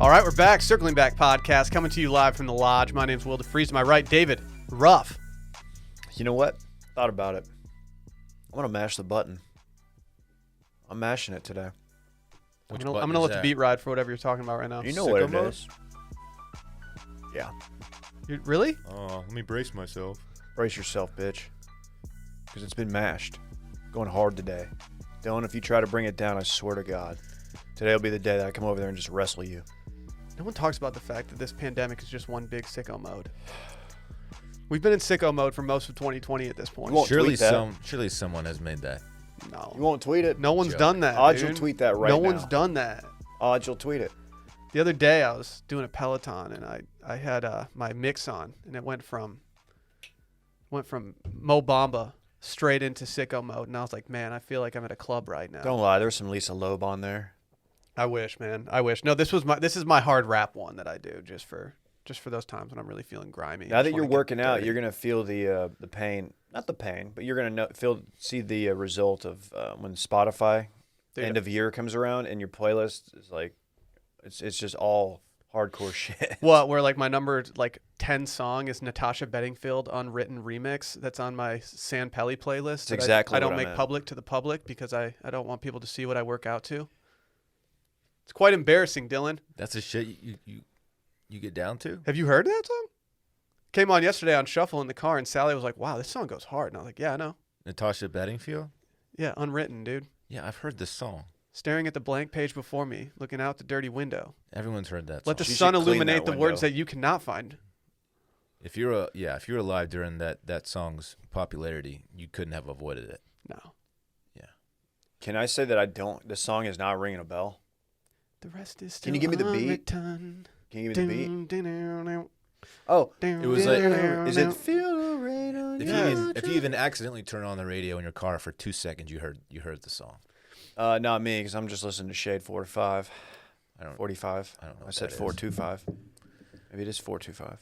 All right, we're back. Circling Back podcast coming to you live from the lodge. My name's Will DeFries. To my right, David Ruff. You know what? Thought about it. I'm going to mash the button. I'm mashing it today. I'm gonna let the beat ride for whatever you're talking about right now. You know what it is. Yeah. Really? Oh, let me brace myself. Brace yourself, bitch. Because it's been mashed. Going hard today. Dillon, if you try to bring it down, I swear to God, today will be the day that I come over there and just wrestle you. No one talks about the fact that this pandemic is just one big sicko mode. We've been in sicko mode for most of 2020 at this point. You won't tweet that. Surely someone has made that. No. You won't tweet it? No one's Joke. done that, Odds dude. you'll tweet that right now. No one's done that. Odds you'll tweet it. The other day I was doing a Peloton and I had my mix on and it went from Mo Bamba straight into sicko mode, and I was like, man, I feel like I'm at a club right now. Don't lie. There's some Lisa Loeb on there. I wish, man. I wish. No, this is my hard rap one that I do just for those times when I'm really feeling grimy. Now that you're working out, you're gonna feel the pain. Not the pain, but you're gonna see the result of when Spotify end of year comes around and your playlist is like, it's just all hardcore shit. What? Where like my number 10 song is Natasha Bedingfield Unwritten Remix that's on my San Pelli playlist. That's exactly I don't what I make meant. public to the public because I don't want people to see what I work out to. It's quite embarrassing, Dillon. That's the shit you get down to? Have you heard that song? Came on yesterday on Shuffle in the car, and Sally was like, wow, this song goes hard. And I was like, yeah, I know. Natasha Bedingfield? Yeah, Unwritten, dude. Yeah, I've heard this song. Staring at the blank page before me, looking out the dirty window. Everyone's heard that song. Let the She sun should clean illuminate that the words window. that you cannot find. If you're alive during that song's popularity, you couldn't have avoided it. No. Yeah. Can I say that the song is not ringing a bell? The rest is still Can you give me the beat? unwritten. Can you give me the beat? Dun, Oh, It was like, is it feel the rain on if you even accidentally turn on the radio in your car for 2 seconds, you heard the song. Not me, because I'm just listening to Shade 45. I don't 45. I don't know I what said that is. 425. Maybe it is 425.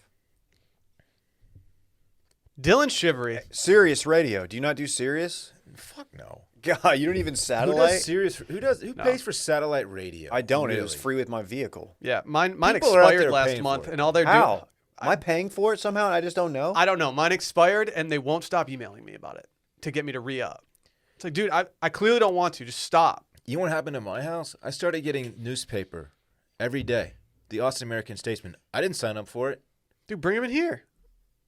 Dylan Shivery. Sirius Radio. Do you not do Sirius? Fuck no. God, you don't even Who satellite? does Who pays for satellite radio? I don't. It Really? was free with my vehicle. Yeah, mine People are out expired there last paying month, for it. and all they're How? doing. Am I paying for it somehow and I just don't know? I don't know. Mine expired, and they won't stop emailing me about it to get me to re-up. It's like, dude, I clearly don't want to. Just stop. You know what happened in my house? I started getting newspaper every day. The Austin American-Statesman. I didn't sign up for it. Dude, bring him in here.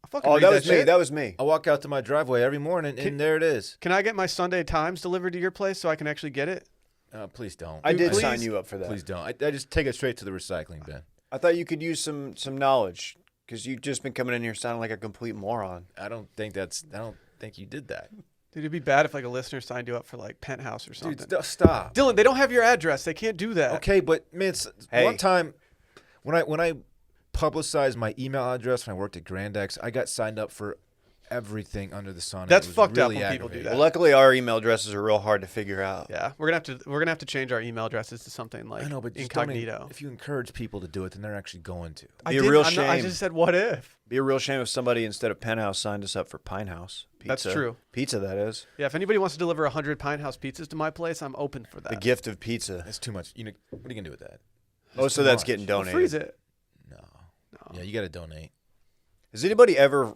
I'll fucking Oh, read that was me. shit. That was me. I walk out to my driveway every morning, and there it is. Can I get my Sunday Times delivered to your place so I can actually get it? Please don't. I did please- sign you up for that. Please don't. I just take it straight to the recycling bin. I thought you could use some knowledge because you've just been coming in here sounding like a complete moron. I don't think you did that. Dude, it'd be bad if like a listener signed you up for like Penthouse or something. Dude, stop. Dylan, they don't have your address. They can't do that. Okay, but man, Hey. one time when I publicized my email address when I worked at Grand X, I got signed up for everything under the sun. That's It was fucked up really when people do aggravating. that. Well, luckily, our email addresses are real hard to figure out. Yeah, we're gonna have to change our email addresses to something like I know, but just don't incognito. if you encourage people to do it, then they're actually going to. I Be a didn't- real I'm not- I shame. just said, what if? Be a real shame if somebody instead of Penthouse signed us up for Pinehouse Pizza. That's true. Pizza, that is. Yeah, if anybody wants to deliver 100 Pine House pizzas to my place, I'm open for that. The gift of pizza. That's too much. You know, what are you gonna do with that? Most too of that's much. getting We'll donated. freeze it. No. No. Yeah, you got to donate. Has anybody ever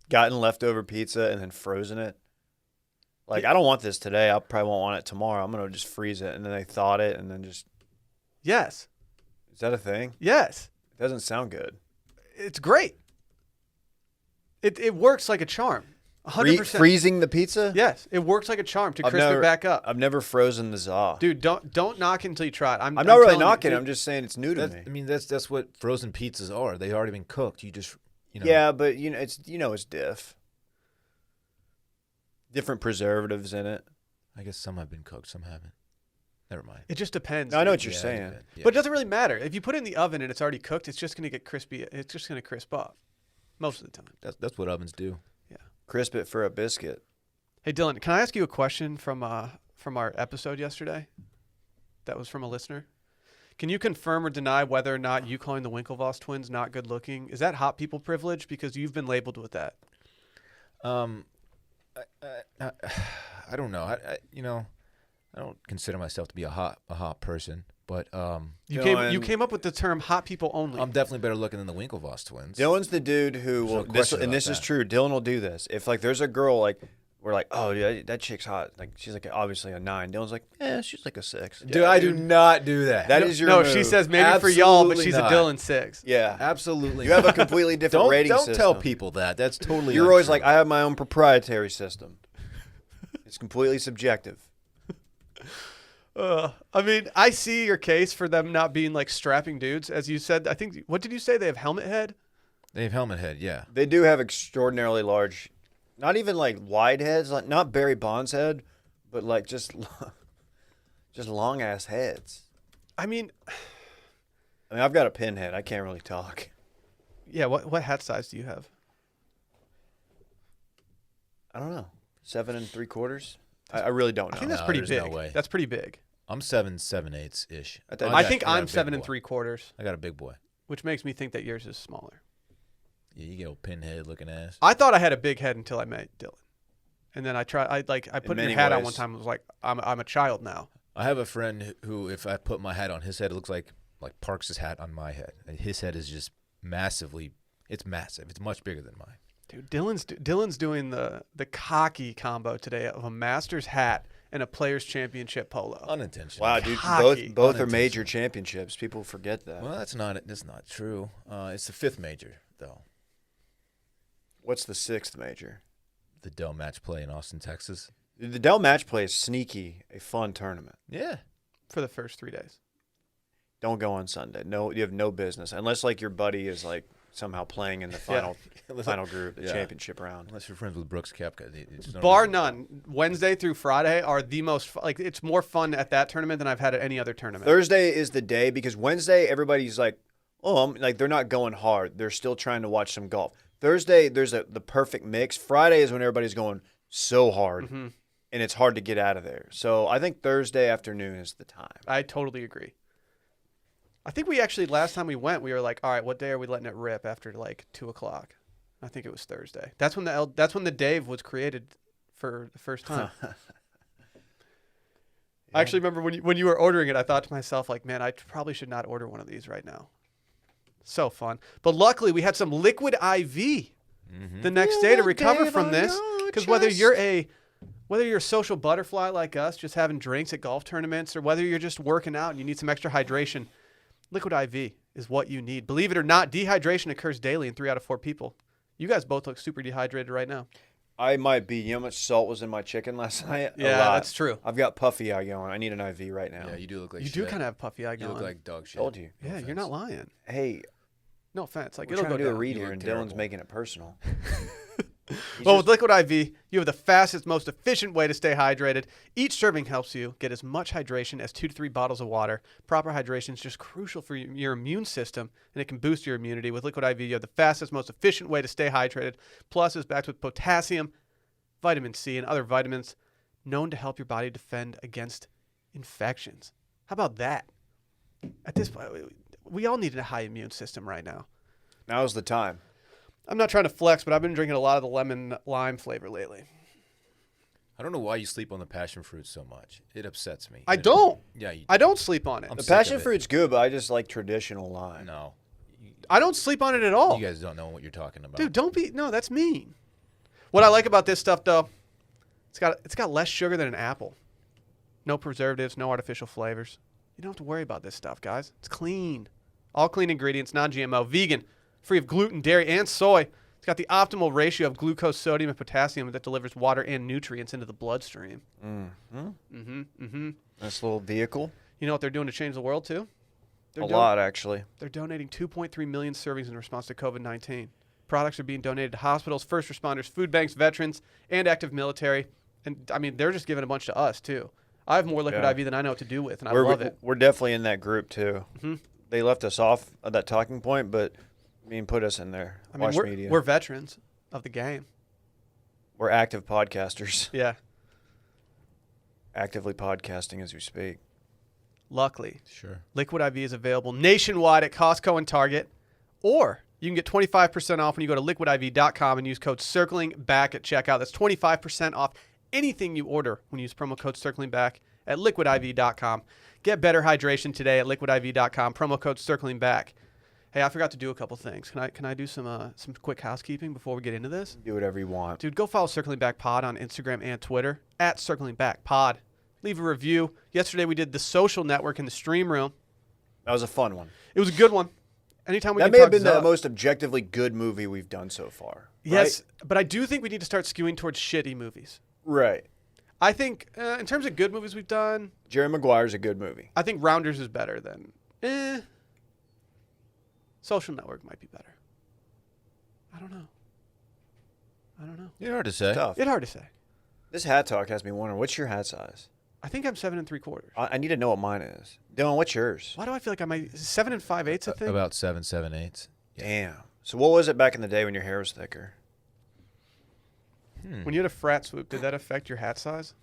gotten leftover pizza and then frozen it? Like, I don't want this today. I probably won't want it tomorrow. I'm going to just freeze it. And then they thawed it and then just... Yes. Is that a thing? Yes. It doesn't sound good. It's great. It works like a charm. 100%. Freezing the pizza? Yes, it works like a charm to I've crisp never- it back up. I've never frozen the za. Dude, don't knock it until you try it. I'm I'm not really telling you, knocking it. dude, I'm just saying it's new to That's, me. I mean, that's what frozen pizzas are. They've already been cooked. You just, Yeah, but it's diff. Different preservatives in it. I guess some have been cooked, some haven't. Never mind. It just depends. No, I know dude. what you're Yeah, saying. yeah. But it doesn't really matter. If you put it in the oven and it's already cooked, it's just going to get crispy. It's just going to crisp up most of the time. That's what ovens do. Crisp it for a biscuit. Hey, Dylan, can I ask you a question from our episode yesterday? That was from a listener. Can you confirm or deny whether or not you calling the Winklevoss twins not good looking, is that hot people privilege? Because you've been labeled with that. I don't know. I don't consider myself to be a hot person. But You Dillon- came up with the term "hot people only." I'm definitely better looking than the Winklevoss twins. Dylan's the dude who There's will. no question And about this is that. true. Dylan will do this. If like there's a girl like we're like, oh yeah, that chick's hot. Like she's like obviously a 9. Dylan's like, yeah, she's like a 6. Dude, Yeah, I do not do that. That is your no, move. she says maybe for y'all, but Absolutely she's not. a Dylan 6. Yeah, Absolutely. you have a not. completely different don't rating don't system. tell people that. That's totally. You're always untrue. like, I have my own proprietary system. It's completely subjective. I mean, I see your case for them not being like strapping dudes, as you said. I think what did you say? They have helmet head. They have helmet head. Yeah. They do have extraordinarily large, not even like wide heads, like not Barry Bonds' head, but like just long ass heads. I mean, I've got a pinhead. I can't really talk. yeah. What hat size do you have? I don't know. 7 3/4. I really don't know. I think that's No, pretty there's big. no way. That's pretty big. I'm 7/8 ish. I think I'm 7 3/4, I got a big boy. which makes me think that yours is smaller. Yeah, you get a pinhead looking ass. I thought I had a big head until I met Dylan, and then I put your many hat on ways. one time and was like, I'm a child now. I have a friend who, if I put my hat on his head, it looks like Parks' hat on my head. And his head is just massively. It's massive. It's much bigger than mine. Dude, Dylan's doing the cocky combo today of a Masters hat and a Players Championship polo. Unintentional. Wow, dude, Cocky. both are major championships. People forget that. Well, that's not true. It's the 5th major though. What's the 6th major? The Dell Match Play in Austin, Texas. The Dell Match Play is sneaky, a fun tournament. Yeah. For the first 3 days. Don't go on Sunday. No, you have no business unless like your buddy is like somehow playing in the final group, the Yeah. championship round. Unless you're friends with Brooks Koepka. It's no Bar reason. none. Wednesday through Friday are the most it's more fun at that tournament than I've had at any other tournament. Thursday is the day because Wednesday everybody's like, like they're not going hard. They're still trying to watch some golf. Thursday there's the perfect mix. Friday is when everybody's going so hard, Mm-hmm. and it's hard to get out of there. So I think Thursday afternoon is the time. I totally agree. I think we actually last time we went, we were like, all right, what day are we letting it rip after like 2:00? I think it was Thursday. That's when the Dave was created for the first time. I actually remember when you were ordering it, I thought to myself like, man, I probably should not order one of these right now. So fun. But luckily we had some liquid IV the next day to recover from this, because whether you're a social butterfly like us, just having drinks at golf tournaments, or whether you're just working out and you need some extra hydration, liquid IV is what you need. Believe it or not, dehydration occurs daily in 3 out of 4 people. You guys both look super dehydrated right now. I might be. You know how much salt was in my chicken last night? Yeah, A lot. that's true. I've got puffy eye going. I need an IV right now. Yeah, you do look like You shit. do kind of have puffy eye You going. look like dog shit. Told you. No yeah, you're not offense. lying. Hey, No offense. Like we're it'll trying go to do a down. read You here, look and terrible. Dylan's making it personal. Well, with Liquid IV, you have the fastest, most efficient way to stay hydrated. Each serving helps you get as much hydration as 2 to 3 bottles of water. Proper hydration is just crucial for your immune system, and it can boost your immunity. With Liquid IV, you have the fastest, most efficient way to stay hydrated. Plus, it's backed with potassium, vitamin C, and other vitamins known to help your body defend against infections. How about that? At this point, we all need a high immune system right now. Now's the time. I'm not trying to flex, but I've been drinking a lot of the lemon lime flavor lately. I don't know why you sleep on the passion fruit so much. It upsets me. I don't. Yeah, you I don't sleep on it. I'm The sick of passion it. fruit's good, but I just like traditional lime. No. I don't sleep on it at all. You guys don't know what you're talking about. Dude, don't be. No, that's mean. What I like about this stuff, though, it's got less sugar than an apple. No preservatives, no artificial flavors. You don't have to worry about this stuff, guys. It's clean. All clean ingredients, non-GMO, vegan, free of gluten, dairy, and soy. It's got the optimal ratio of glucose, sodium, and potassium that delivers water and nutrients into the bloodstream. This little vehicle. You know what they're doing to change the world, too? A lot, actually. They're donating 2.3 million servings in response to COVID-19. Products are being donated to hospitals, first responders, food banks, veterans, and active military. And, I mean, they're just giving a bunch to us, too. I have more liquid Yeah. IV than I know what to do with, and I love it. We're definitely in that group, too. Mhm. They left us off of that talking point, but put us in there. I mean, Watch we're, media. we're veterans of the game. We're active podcasters. Yeah. Actively podcasting as we speak. Luckily, Sure. Liquid IV is available nationwide at Costco and Target, or you can get 25% off when you go to liquidiv.com and use code CirclingBack at checkout. That's 25% off anything you order when you use promo code CirclingBack at liquidiv.com. Get better hydration today at liquidiv.com. Promo code circling back. Hey, I forgot to do a couple things. Can I do some quick housekeeping before we get into this? Do whatever you want. Dude, go follow Circling Back Pod on Instagram and Twitter at Circling Back Pod. Leave a review. Yesterday we did the social network in the stream room. That was a fun one. It was a good one. Anytime we That can may have talk been the Zup. most objectively good movie we've done so far. Yes, but I do think we need to start skewing towards shitty movies. Right. I think in terms of good movies we've done, Jerry Maguire's a good movie. I think Rounders is better than Social Network might be better. I don't know. It's hard to say. Tough. It's hard to say. This hat talk has me wondering, what's your hat size? I think I'm 7 3/4. I need to know what mine is. Dillon, what's yours? Why do I feel like I might 7 5/8? I think. About 7 7/8. Damn. So what was it back in the day when your hair was thicker? When you had a frat swoop, did that affect your hat size?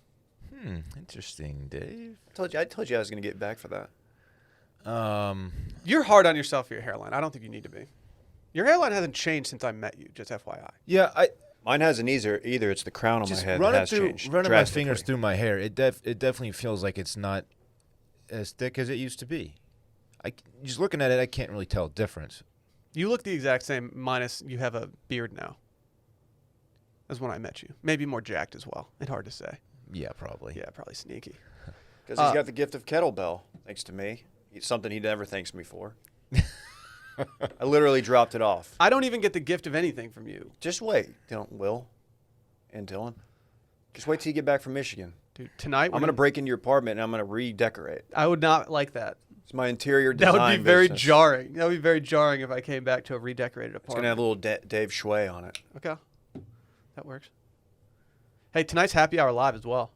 Interesting, Dave. I told you I was going to get back for that. You're hard on yourself for your hairline. I don't think you need to be. Your hairline hasn't changed since I met you, just FYI. Yeah, Mine hasn't either. It's the crown on my just head that has changed running my drastically. fingers through my hair. It definitely feels like it's not as thick as it used to be. Just looking at it, I can't really tell a difference. You look the exact same, minus you have a beard now. As when I met you. Maybe more jacked as well. It's hard to say. Yeah, probably. Yeah, probably sneaky. Because he's got the gift of kettlebell, thanks to me. It's something he never thanks me for. I literally dropped it off. I don't even get the gift of anything from you. Just wait, Will and Dillon. Just wait till you get back from Michigan. Dude, tonight I'm going to break into your apartment and I'm going to redecorate. I would not like that. It's my interior design That would be very business. jarring. That would be very jarring if I came back to a redecorated It's going apartment. to have a little Dave Schway on it. Okay. That works. Hey, tonight's happy hour live as well.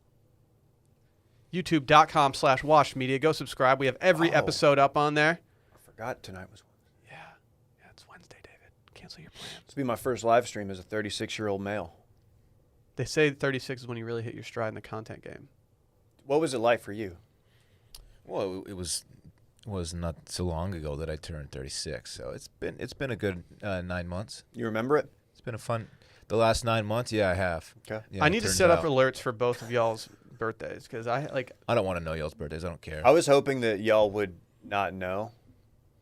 YouTube.com/washmedia. Go subscribe. We have every episode up on there. I forgot tonight was Wednesday. Yeah, it's Wednesday, David. Cancel your plans. This will be my first live stream as a 36-year-old male. They say 36 is when you really hit your stride in the content game. What was it like for you? Well, it was not so long ago that I turned 36, so it's been a good 9 months. You remember it? It's been a fun. The last 9 months, yeah, I have. Okay. Yeah, I it need to turns set up out. alerts for both of y'all's birthdays because I don't want to know y'all's birthdays. I don't care. I was hoping that y'all would not know,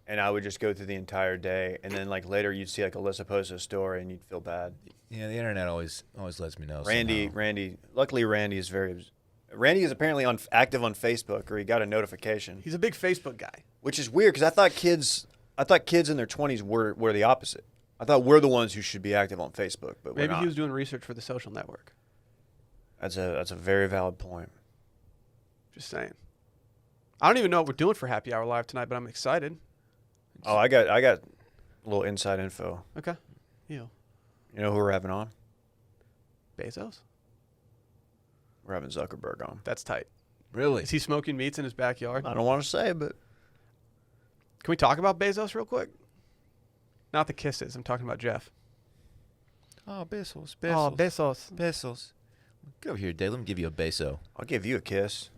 and I would just go through the entire day, and then like later you'd see like Alyssa post a story, and you'd feel bad. Yeah, the internet always lets me know. Randy, somehow. luckily Randy is apparently active on Facebook, or he got a notification, he's a big Facebook guy. which is weird because I thought kids in their 20s were the opposite. I thought we're the ones who should be active on Facebook, but Maybe we're not. he was doing research for the social network. That's a very valid point. Just saying. I don't even know what we're doing for happy hour live tonight, but I'm excited. Oh, I got a little inside info. Okay. You. You know who we're having on? Bezos? We're having Zuckerberg on. That's tight. Really? Is he smoking meats in his backyard? I don't want to say, but Can we talk about Bezos real quick? Not the kisses. I'm talking about Jeff. Oh, Bezos. Oh, Bezos. Bezos. Get over here, Dave. Let me give you a beso. I'll give you a kiss.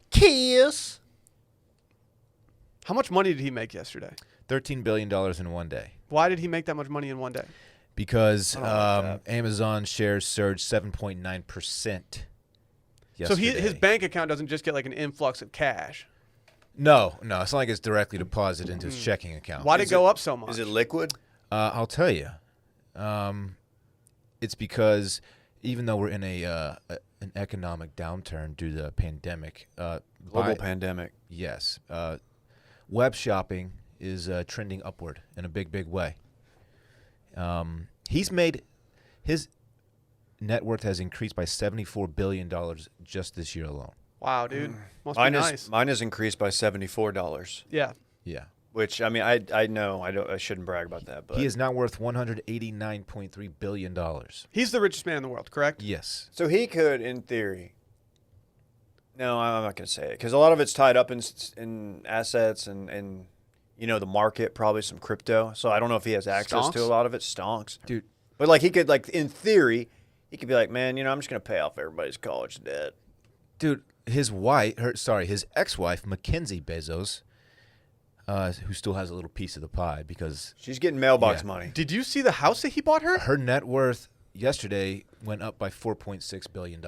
Kiss. How much money did he make yesterday? $13 billion in one day. Why did he make that much money in one day? Because I don't like Amazon shares surged 7.9% yesterday. So his bank account doesn't just get like an influx of cash. No. It's not like it's directly deposited into his checking account. Why did it go up so much? Is it liquid? I'll tell you. It's because even though we're in an economic downturn due to the pandemic, Global pandemic. yes, web shopping is trending upward in a big way. He's made his net worth has increased by $74 billion just this year alone. Wow, dude. Must Mine be is nice. mine has increased by $74. Yeah. Yeah. Which I mean, I know I shouldn't brag about that, but He is now worth $189.3 billion. He's the richest man in the world, correct? Yes. so he could, in theory. No, I'm not going to say it because a lot of it's tied up in assets and the market, probably some crypto. So I don't know if he has access to a Stonks? lot of it. Stonks, Dude. But like he could, like in theory, he could be like, man, I'm just going to pay off everybody's college debt. Dude, his ex-wife, MacKenzie Bezos, who still has a little piece of the pie because She's getting mailbox Yeah. money. Did you see the house that he bought her? her net worth yesterday went up by $4.6 billion.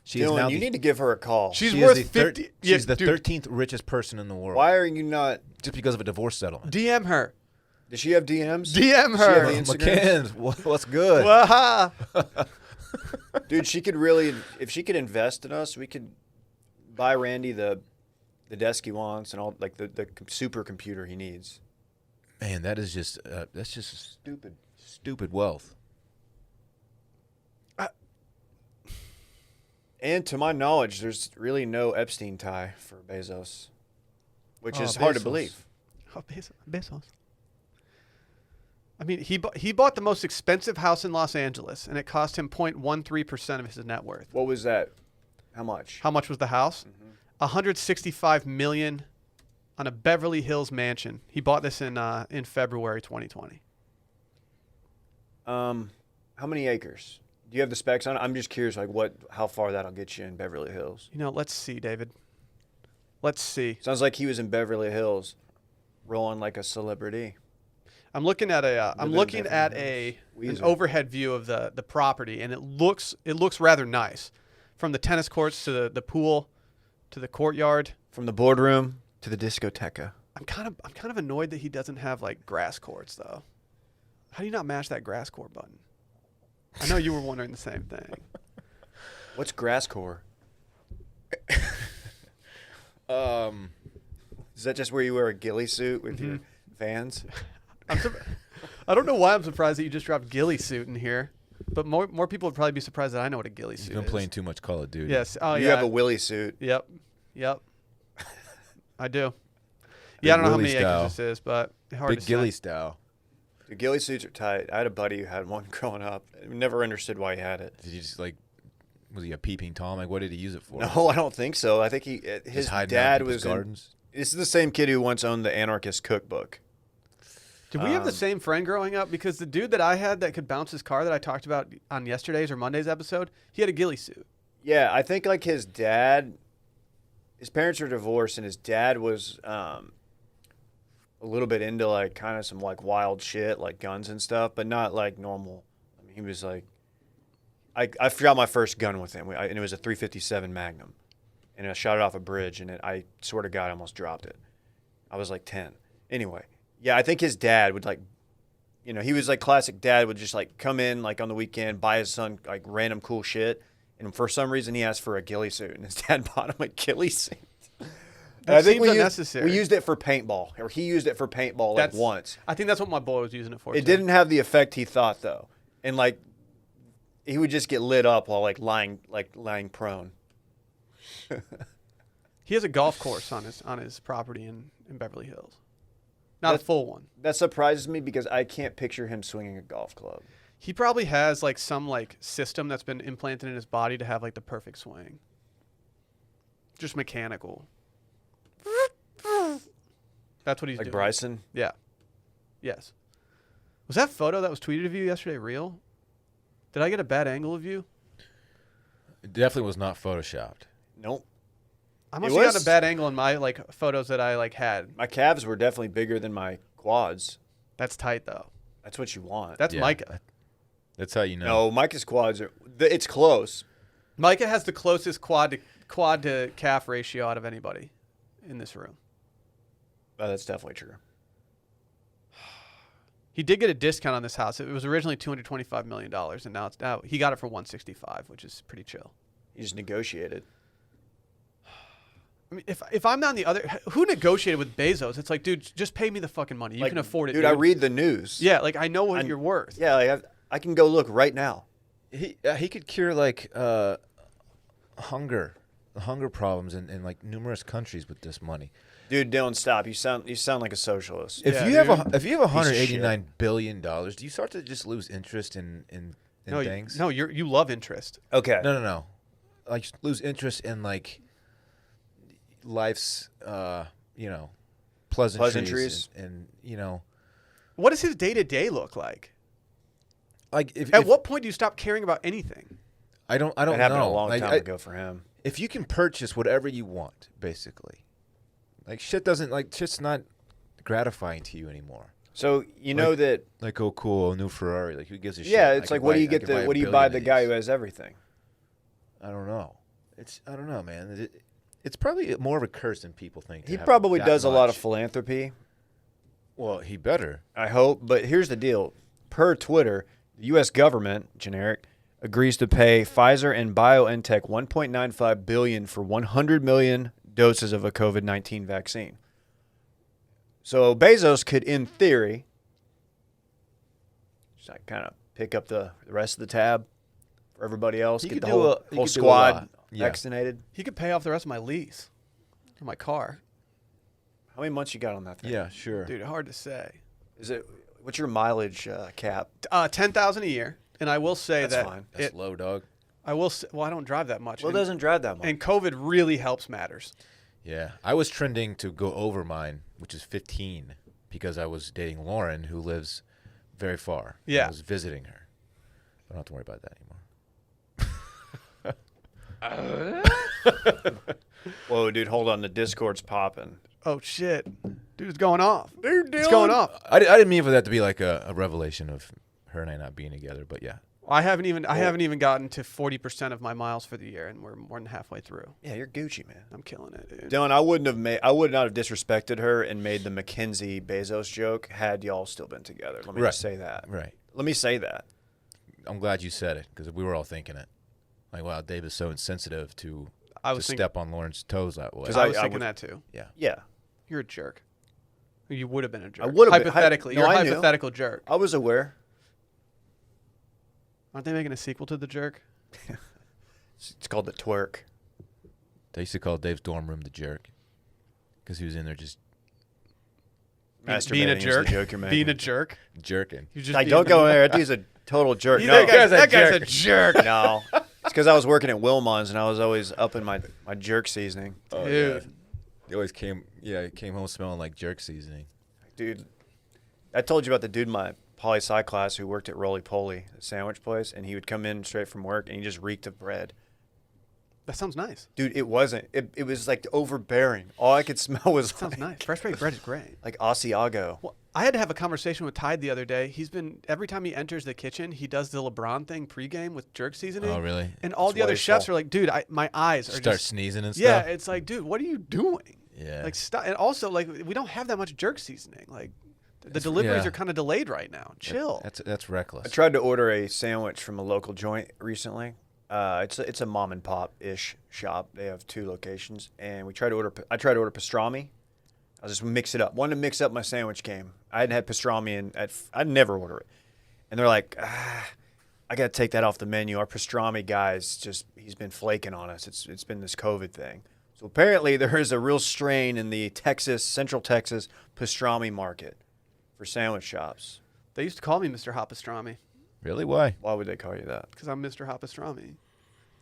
She is Dillon, now you need to give her a call. She's she worth is the 50. She's the dude, 13th richest person in the world. Why are you not? Just because of a divorce settlement. DM her. Does she have DMs? DM Does she have her. the Instagrams? McKenzie, what's good? Waha. Dude, she could really, if she could invest in us, we could buy Randy the desk he wants and all, like the supercomputer he needs. Man, that's just stupid wealth. And to my knowledge, there's really no Epstein tie for Bezos, which is Bezos. hard to believe. Oh, Bezos. I mean, he bought the most expensive house in Los Angeles, and it cost him 0.13% of his net worth. What was that? How much? How much was the house? $165 million on a Beverly Hills mansion. He bought this in February 2020. How many acres? Do you have the specs on it? I'm just curious, like how far that'll get you in Beverly Hills. You know, let's see, David. Let's see. Sounds like he was in Beverly Hills, rolling like a celebrity. I'm looking at an Weezer. overhead view of the property, and it looks rather nice, from the tennis courts to the pool, to the courtyard. From the boardroom to the discoteca. I'm kind of annoyed that he doesn't have like grass courts though. How do you not mash that grass court button? I know you were wondering the same thing. What's grass core? Is that just where you wear a ghillie suit with your fans? I don't know why I'm surprised that you just dropped ghillie suit in here, but more people would probably be surprised that I know what a ghillie suit You've is. been playing too much Call of Duty. Yes. Oh, You yeah. have a willy suit. Yep. I do. Yeah, I don't know how Willie many style. acres this is, but hard Big to ghillie say. style. The ghillie suits are tight. I had a buddy who had one growing up. I never understood why he had it. Did you just was he a peeping Tom? Like, what did he use it for? No, I don't think so. I think his Just hiding out in dad people's was gardens. This is the same kid who once owned the Anarchist Cookbook. Did we have the same friend growing up? Because the dude that I had that could bounce his car that I talked about on yesterday's or Monday's episode, he had a ghillie suit. Yeah, I think like his parents are divorced, and his dad was a little bit into like kind of some like wild shit, like guns and stuff, but not like normal. I mean, he was like, I forgot my first gun with him, and it was a .357 Magnum, and I shot it off a bridge, and I swear to God, I almost dropped it. I was like 10. Anyway, yeah, I think his dad would like, he was like classic dad would just like come in like on the weekend, buy his son like random cool shit, and for some reason he asked for a ghillie suit, and his dad bought him a ghillie suit. That I think seems unnecessary. we used it for paintball, or he used it for paintball like once. I think that's what my boy was using it for. It too. didn't have the effect he thought though, and like he would just get lit up while like lying prone. He has a golf course on his property in Beverly Hills. Not a full one. That surprises me because I can't picture him swinging a golf club. He probably has like some like system that's been implanted in his body to have like the perfect swing. Just mechanical. That's what he's Like doing. Bryson. Yeah. Yes. Was that photo that was tweeted of you yesterday real? Did I get a bad angle of you? It definitely was not photoshopped. Nope. I must have gotten a bad angle in my like photos that I like had. My calves were definitely bigger than my quads. That's tight though. That's what you want. That's Yeah. Micah. That's how you know. No, Micah's quads are. It's close. Micah has the closest quad to calf ratio out of anybody in this room. That's definitely true. He did get a discount on this house. It was originally $225 million, and now he got it for $165, which is pretty chill. He just negotiated. I mean, if I'm on the other, who negotiated with Bezos? It's like, dude, just pay me the fucking money. You Like, can afford it, dude. I read the news. Yeah, like I know what you're worth. Yeah, like I can go look right now. He could cure like hunger problems in like numerous countries with this money. Dude, Dillon, stop. You sound like a socialist. If Yeah, you have dude. if you have Piece of shit. $189 billion, do you start to just lose interest in No, things? you love interest. Okay. No. Like just lose interest in like life's pleasantries and What does his day to day look like? like if At what point do you stop caring about anything? I don't That happened know. a long Like, time ago for him. If you can purchase whatever you want, basically, like shit's not gratifying to you anymore. So you know that. Like, oh, cool, a new Ferrari. Like, who gives a shit? Yeah, I it's could like, what do buy- you I get? could buy a What do you billion buy of the guy these. who has everything? I don't know. I don't know, man. It's probably more of a curse than people think. He probably does a lot of philanthropy. Well, he better. I hope. But here's the deal. Per Twitter, the U.S. government, generic, agrees to pay Pfizer and BioNTech $1.95 billion for 100 million doses of a COVID-19 vaccine. So Bezos could, in theory, just like kind of pick up the rest of the tab for everybody else. He Get could the do whole, a- he whole could do a squad lot. Yeah. vaccinated. He could pay off the rest of my lease for my car. How many months you got on that thing? Yeah, sure. Dude, hard to say. Is it? What's your mileage cap? 10,000 a year, and I will say That's that fine. That's low, dog. I will. Well, I don't drive that much. Well, it and, doesn't drive that much. and COVID really helps matters. Yeah, I was trending to go over mine, which is 15, because I was dating Lauren, who lives very far. Yeah. I was visiting her. I don't have to worry about that anymore. Whoa, dude, hold on. The Discord's popping. Oh shit, dude, it's going off. Dude, It's going off. I didn't mean for that to be like a revelation of her and I not being together, but yeah. I haven't even gotten to 40% of my miles for the year, and we're more than halfway through. Yeah, you're Gucci, man. I'm killing it, dude. Dillon, I would not have disrespected her and made the MacKenzie Bezos joke had y'all still been together. Let me Right. just say that. Right. Let me say that. I'm glad you said it, because we were all thinking it. Like, wow, Dave is so insensitive to thinking, step on Lauren's toes that way. 'Cause I was I thinking would- that too. Yeah. Yeah, You're a jerk. You would have been a jerk. I would have been. hypothetically. No, You're a I knew. hypothetical jerk. I was aware. Aren't they making a sequel to The Jerk? It's called the twerk. They used to call Dave's dorm room the jerk, because he was in there just Being a Masturbating is the jerk. joke you're making. Being a jerk. jerking. You just Like, don't go in there. That dude's a total jerk. No, That guy's a jerk. no. It's because I was working at Wilmon's and I was always upping my jerk seasoning. Dude. He always came home smelling like jerk seasoning. Dude, I told you about the dude in my poli-sci class who worked at Roly Poly, a sandwich place, and he would come in straight from work and he just reeked of bread. That sounds nice. Dude, it wasn't. It was like overbearing. All I could smell was Sounds nice. Fresh baked bread is great. like Asiago. Well, I had to have a conversation with Tide the other day. Every time he enters the kitchen, he does the LeBron thing pregame with jerk seasoning. Oh, really? And all It's the other chefs wasteful. are like, dude, my eyes are Start just. sneezing and Yeah, stuff. it's like, dude, what are you doing? Yeah. Like, stop. And also, like, we don't have that much jerk seasoning. Like, the deliveries yeah. are kind of delayed right now. Chill. That's reckless. I tried to order a sandwich from a local joint recently. It's a mom and pop ish shop. They have 2 locations, and I tried to order pastrami. I'll just mix it up. Wanted to mix up my sandwich game. I hadn't had pastrami I'd never order it, and they're like, I got to take that off the menu. Our pastrami guy's he's been flaking on us. It's been this COVID thing. So apparently there is a real strain in the Central Texas pastrami market for sandwich shops. They used to call me Mr. Hot Pastrami Really? Why? Why would they call you that? because I'm Mr. Hot Pastrami.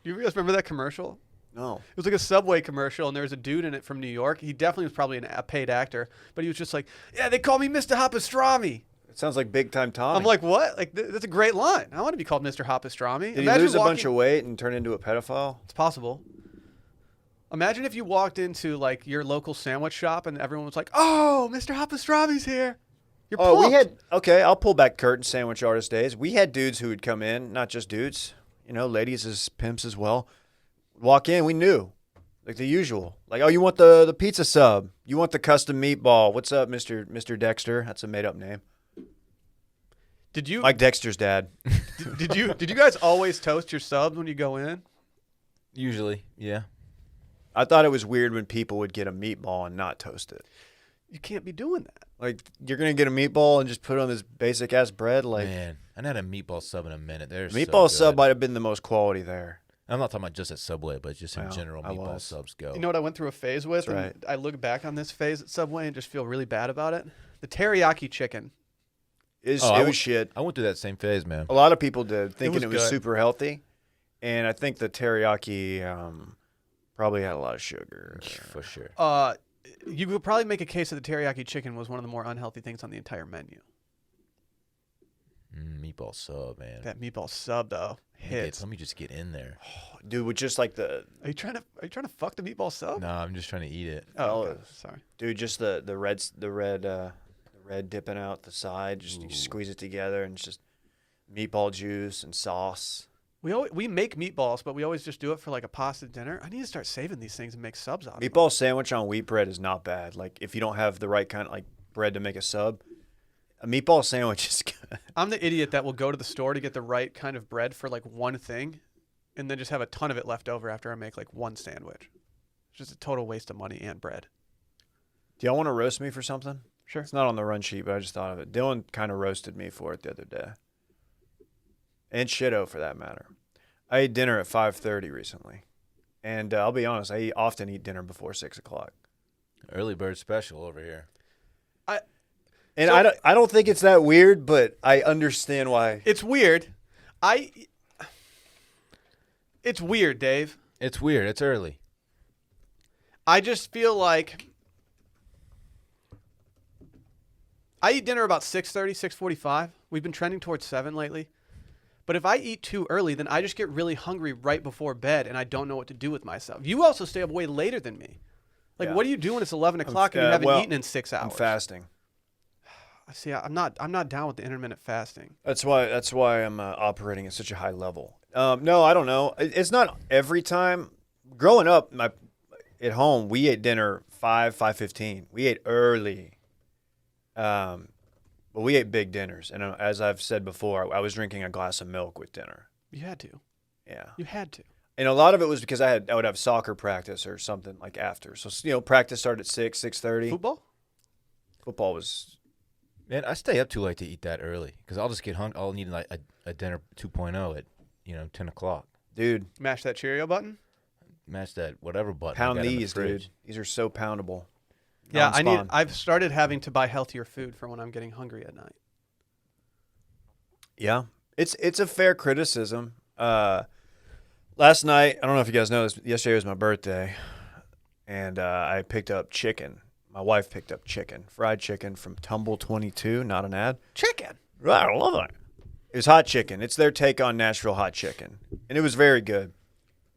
Do you guys remember that commercial? No. It was like a Subway commercial, and there was a dude in it from New York. He definitely was probably a paid actor, but he was just like, yeah, they call me Mr. Hot Pastrami. It sounds like Big Time Tommy. I'm like, what? Like, that's a great line. I want to be called Mr. Hot Pastrami. Did he lose a bunch of weight and turn into a pedophile? It's possible. Imagine if you walked into, like, your local sandwich shop, and everyone was like, oh, Mr. Hot Pastrami's here. You're pumped. I'll pull back curtain sandwich artist days. We had dudes who would come in, not just dudes, ladies as pimps as well. Walk in, we knew. Like the usual. Like, oh, you want the pizza sub. You want the custom meatball. What's up, Mr. Dexter? That's a made up name. Did you Mike Dexter's dad. did you guys always toast your subs when you go in? Usually, yeah. I thought it was weird when people would get a meatball and not toast it. You can't be doing that. Like, you're going to get a meatball and just put it on this basic ass bread? Like, Man, I hadn't had a meatball sub in a minute. They're meatball so sub good. might have been the most quality there. I'm not talking about just at Subway, but just in Well, general, I meatball was. subs go. You know what I went through a phase with? That's and right. I look back on this phase at Subway and just feel really bad about it. The teriyaki chicken. It Oh, was shit. I went through that same phase, man. A lot of people did, thinking was it was good. super healthy. And I think the teriyaki probably had a lot of sugar. For sure. You could probably make a case that the teriyaki chicken was one of the more unhealthy things on the entire menu. Meatball sub, man. That meatball sub though hits. Let me just get in there. Dude, with just like Are you trying to fuck the meatball sub? No, I'm just trying to eat it. Oh, okay. Fellas. Sorry. just the red dipping out the side, just you squeeze it together and it's just meatball juice and sauce. We make meatballs, but we always just do it for like a pasta dinner. I need to start saving these things and make subs out of them. Meatball sandwich on wheat bread is not bad. Like if you don't have the right kind of like bread to make a sub, a meatball sandwich is good. I'm the idiot that will go to the store to get the right kind of bread for like one thing and then just have a ton of it left over after I make like one sandwich. It's just a total waste of money and bread. Do y'all want to roast me for something? Sure. It's not on the run sheet, but I just thought of it. Dillon kind of roasted me for it the other day. And Shido, for that matter. I ate dinner at 5:30 recently. And I'll be honest, I often eat dinner before 6 o'clock. Early bird special over here. I don't think it's that weird, but I understand why. It's weird. It's weird, Dave. It's weird. It's early. I just feel like I eat dinner about 6:30, 6:45. We've been trending towards 7 lately. But if I eat too early, then I just get really hungry right before bed, and I don't know what to do with myself. You also stay up way later than me. Like, Yeah. what are you doing? It's 11 o'clock, and you haven't eaten in 6 hours. I'm fasting. See, I'm not down with the intermittent fasting. That's why I'm operating at such a high level. No, I don't know. It's not every time. Growing up, at home, we ate dinner 5:15. We ate early. But we ate big dinners, and as I've said before, I was drinking a glass of milk with dinner. You had to. Yeah. You had to. And a lot of it was because I would have soccer practice or something like after. So practice started at 6:30. Football was. Man, I stay up too late to eat that early because I'll just get hungry. I'll need like a dinner 2.0 at 10 o'clock. Dude, Mash that Cheerio button. Match that whatever button. pound I got in the these, fridge. dude. These are so poundable. Yeah, Non-spawn. I've started having to buy healthier food for when I'm getting hungry at night. Yeah, it's a fair criticism. Last night, I don't know if you guys know this, but yesterday was my birthday, and I picked up chicken. My wife picked up fried chicken from Tumble 22, not an ad. Chicken. Right, I love it. It was hot chicken. It's their take on Nashville hot chicken, and it was very good.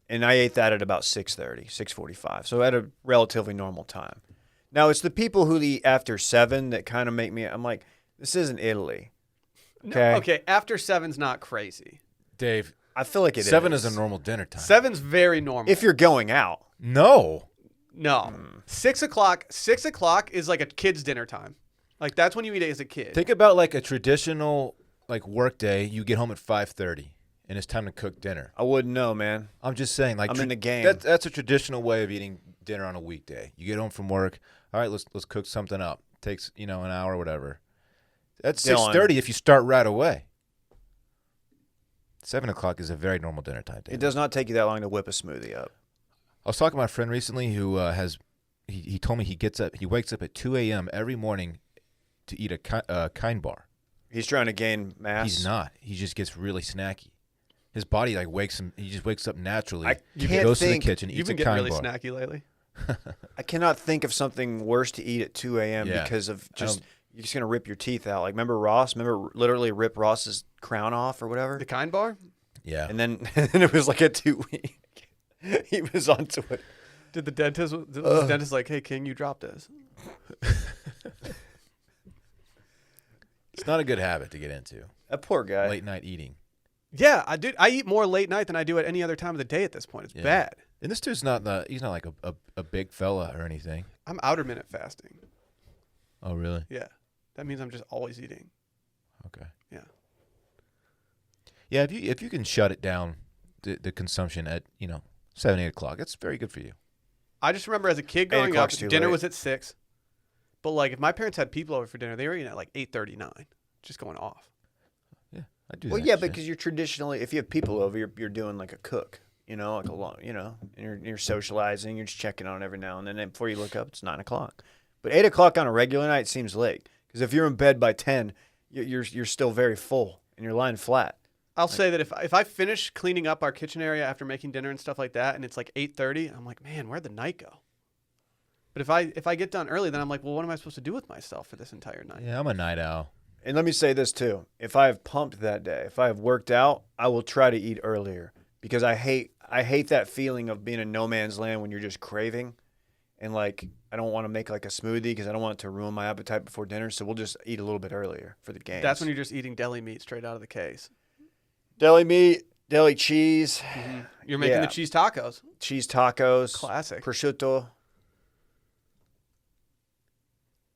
And I ate that at about 6:30, 6:45, so at a relatively normal time. Now, it's the people who eat after 7 that kind of make me, I'm like, this isn't Italy. Okay? No, okay, after 7's not crazy. Dave, I feel like it 7 is. is a normal dinner time. 7's very normal. If you're going out. No. 6 o'clock. 6 o'clock is like a kid's dinner time. Like that's when you eat it as a kid. Think about like a traditional like work day. You get home at 5:30 and it's time to cook dinner. I wouldn't know, man. I'm just saying, like I'm in the game. That's a traditional way of eating dinner on a weekday. You get home from work. All right, let's cook something up. Takes an hour, or whatever. That's Dillon. 6:30 if you start right away. 7 o'clock is a very normal dinner time. It does not take you that long to whip a smoothie up. I was talking to my friend recently who he told me he wakes up at 2 a.m. every morning to eat a Kind bar. He's trying to gain mass. He's not. He just gets really snacky. His body like wakes him. He just wakes up naturally. I can't goes to the think- kitchen, You've eats been a getting Kind really bar. snacky lately. I cannot think of something worse to eat at 2 a.m. Yeah. because of just you're just gonna rip your teeth out. Like remember Ross? Remember literally rip Ross's crown off or whatever? The Kind bar? Yeah. And then it was like a 2 week. He was onto it. Did the dentist like, hey King, you dropped this? It's not a good habit to get into. That poor guy. Late night eating. Yeah, I do. I eat more late night than I do at any other time of the day at this point. It's Yeah. bad. And this dude's he's not like a big fella or anything. I'm outer minute fasting. Oh, really? Yeah. That means I'm just always eating. Okay. Yeah. Yeah, if you can shut it down, the consumption at 7, 8 o'clock, that's very good for you. I just remember as a kid growing up, o'clock's too dinner late. was at 6. But like if my parents had people over for dinner, they were eating at like 8:39, just going off. Yeah, I do. Well, that yeah, shit. because you're traditionally, if you have people over, you're doing like a cook, like a long, and you're socializing, you're just checking on every now and then. And before you look up, it's 9 o'clock. But 8 o'clock on a regular night seems late because if you're in bed by 10, you're still very full and you're lying flat. I'll say that if I finish cleaning up our kitchen area after making dinner and stuff like that, and it's like 8:30, I'm like, man, where'd the night go? But if I get done early, then I'm like, well, what am I supposed to do with myself for this entire night? Yeah, I'm a night owl. And let me say this too: if I have pumped that day, if I have worked out, I will try to eat earlier because I hate that feeling of being in no man's land when you're just craving, and like I don't want to make like a smoothie because I don't want it to ruin my appetite before dinner. So we'll just eat a little bit earlier for the games. That's when you're just eating deli meat straight out of the case. Deli meat, Deli cheese. Mm-hmm. You're making the cheese tacos. Cheese tacos. Classic. Prosciutto.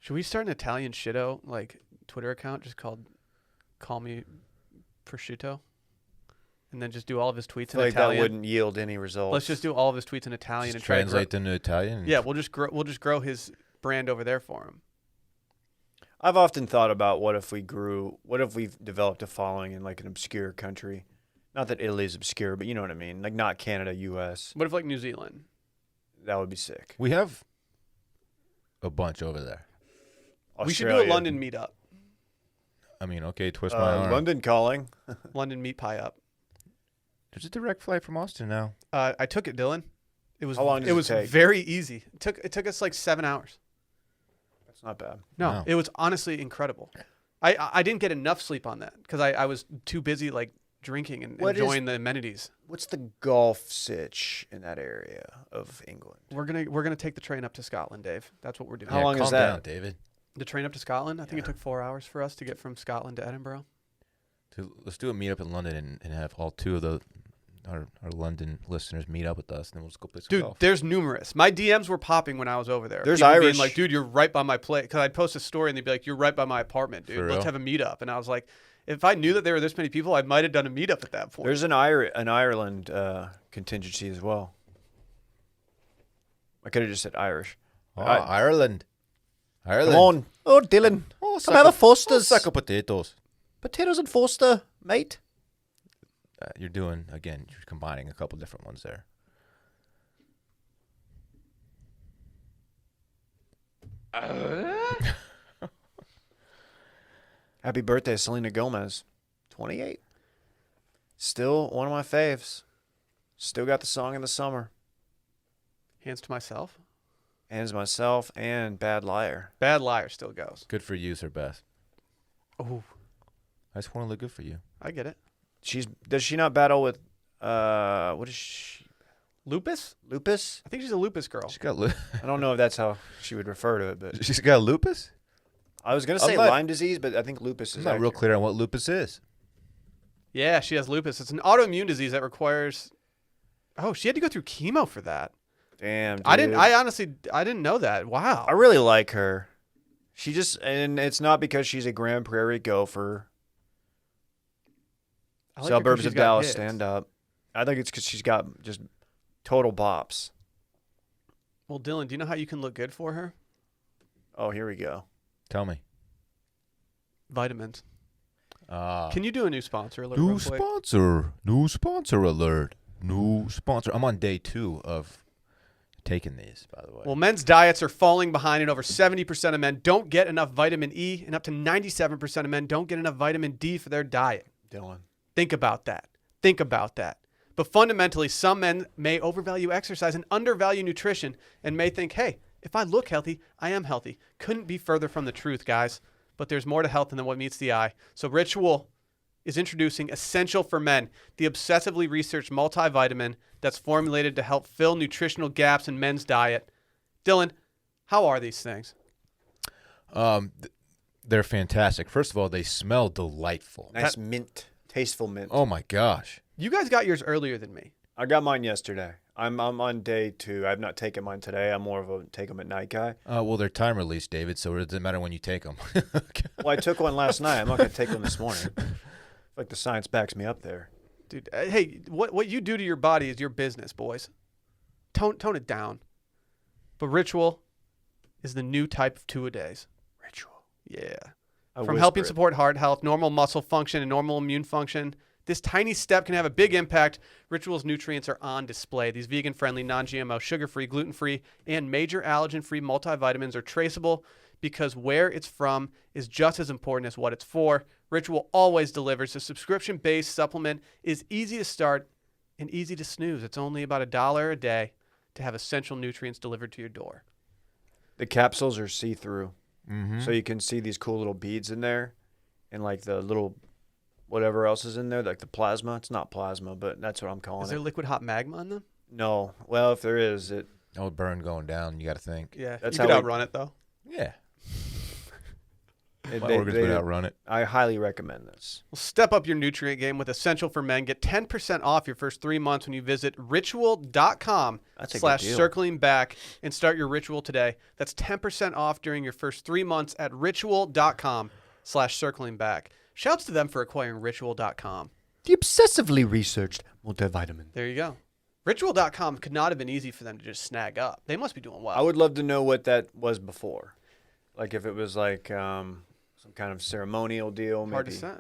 Should we start an Italian shitto like Twitter account just called "Call Me Prosciutto," and then just do all of his tweets in Like Italian? that wouldn't yield any results. Let's just do all of his tweets in Italian Just and translate them to Italian. Yeah, we'll just grow his brand over there for him. I've often thought about what if we developed a following in like an obscure country. Not that Italy's obscure, but you know what I mean. Like not Canada, U.S. What if like New Zealand? That would be sick. We have a bunch over there. We should do a London meetup. I mean, okay, twist my arm. London calling. London meat pie up. There's a direct flight from Austin now. I took it, Dillon. It was How long does it was take? very easy. It took us like 7 hours. That's not bad. No, Wow. it was honestly incredible. I didn't get enough sleep on that because I was too busy like drinking and enjoying the amenities. What's the golf sitch in that area of England? We're gonna take the train up to Scotland, Dave. That's what we're doing. How long calm is that? down, David. The train up to Scotland? I think it took 4 hours for us to get from Scotland to Edinburgh. Let's do a meetup in London and have all two of our London listeners meet up with us, and then we'll just go play some Dude, golf. there's numerous. My DMs were popping when I was over there. There's People Irish. being like, dude, you're right by my place. Because I'd post a story and they'd be like, you're right by my apartment, dude. For Let's real? have a meetup. And I was like, if I knew that there were this many people, I might have done a meetup at that point. There's an Ireland contingency as well. I could have just said Irish. Ireland. Come on. Oh, Dillon. Oh, Come have a Foster's. sack of potatoes. Potatoes and Foster, mate. You're combining a couple different ones there. Happy birthday, Selena Gomez. 28. Still one of my faves. Still got the song in the summer. Hands to myself. Hands myself and Bad Liar. Bad Liar still goes. Good for you, Sir Beth. Oh, I just want to look good for you. I get it. Does she not battle with what is she? Lupus? Lupus? I think she's a lupus girl. She's got I don't know if that's how she would refer to it, but she's got lupus. I was gonna I'm say not- Lyme disease, but I think lupus I'm is not real accurate. clear on what lupus is. Yeah, she has lupus. It's an autoimmune disease that requires. Oh, she had to go through chemo for that. Damn, dude. I honestly didn't know that. Wow. I really like her. And it's not because she's a Grand Prairie gopher. I like her 'cause Suburbs she's of got Dallas hits. stand up. I think it's because she's got just total bops. Well, Dylan, do you know how you can look good for her? Oh, here we go. Tell me. Vitamins. Can Can you do a new sponsor alert? new real quick? sponsor. New sponsor alert. New sponsor. I'm on day 2 of taking these, by the way. Well, men's diets are falling behind, and over 70% of men don't get enough vitamin E, and up to 97% of men don't get enough vitamin D for their diet. Dylan. Think about that. Think about that. But fundamentally, some men may overvalue exercise and undervalue nutrition and may think, hey, if I look healthy, I am healthy. Couldn't be further from the truth, guys. But there's more to health than what meets the eye. So Ritual is introducing Essential for Men, the obsessively researched multivitamin that's formulated to help fill nutritional gaps in men's diet. Dylan, how are these things? They're fantastic. First of all, they smell delightful. Nice mint. Tasteful mint. Oh my gosh. You guys got yours earlier than me. I got mine yesterday. I'm on day 2. I've not taken mine today. I'm more of a take them at night guy. Well, they're time release, David, so it doesn't matter when you take them. Well, I took one last night. I'm not going to take one this morning. I feel like the science backs me up there. Dude, hey, what you do to your body is your business, boys. Tone it down. But Ritual is the new type of two-a-days. Ritual. Yeah. I From whisper helping it. support heart health, normal muscle function, and normal immune function, this tiny step can have a big impact. Ritual's nutrients are on display. These vegan-friendly, non-GMO, sugar-free, gluten-free, and major allergen-free multivitamins are traceable because where it's from is just as important as what it's for. Ritual always delivers. The subscription-based supplement is easy to start and easy to snooze. It's only about $1 a day to have essential nutrients delivered to your door. The capsules are see-through. Mm-hmm. So you can see these cool little beads in there and like the little whatever else is in there, like the plasma. It's not plasma, but that's what I'm calling Is it. there liquid hot magma in them? No. Well, if there is, it Oh, burn going down. You got to think. Yeah. That's you could how we- outrun it, though. Yeah. My organs would outrun it. I highly recommend this. Well, step up your nutrient game with Essential for Men. Get 10% off your first 3 months when you visit ritual.com/circling back and start your ritual today. That's 10% off during your first 3 months at ritual.com/circling back. Shouts to them for acquiring ritual.com. The obsessively researched multivitamin. There you go. Ritual.com could not have been easy for them to just snag up. They must be doing well. I would love to know what that was before. Like if it was like some kind of ceremonial deal. Hard maybe. to say.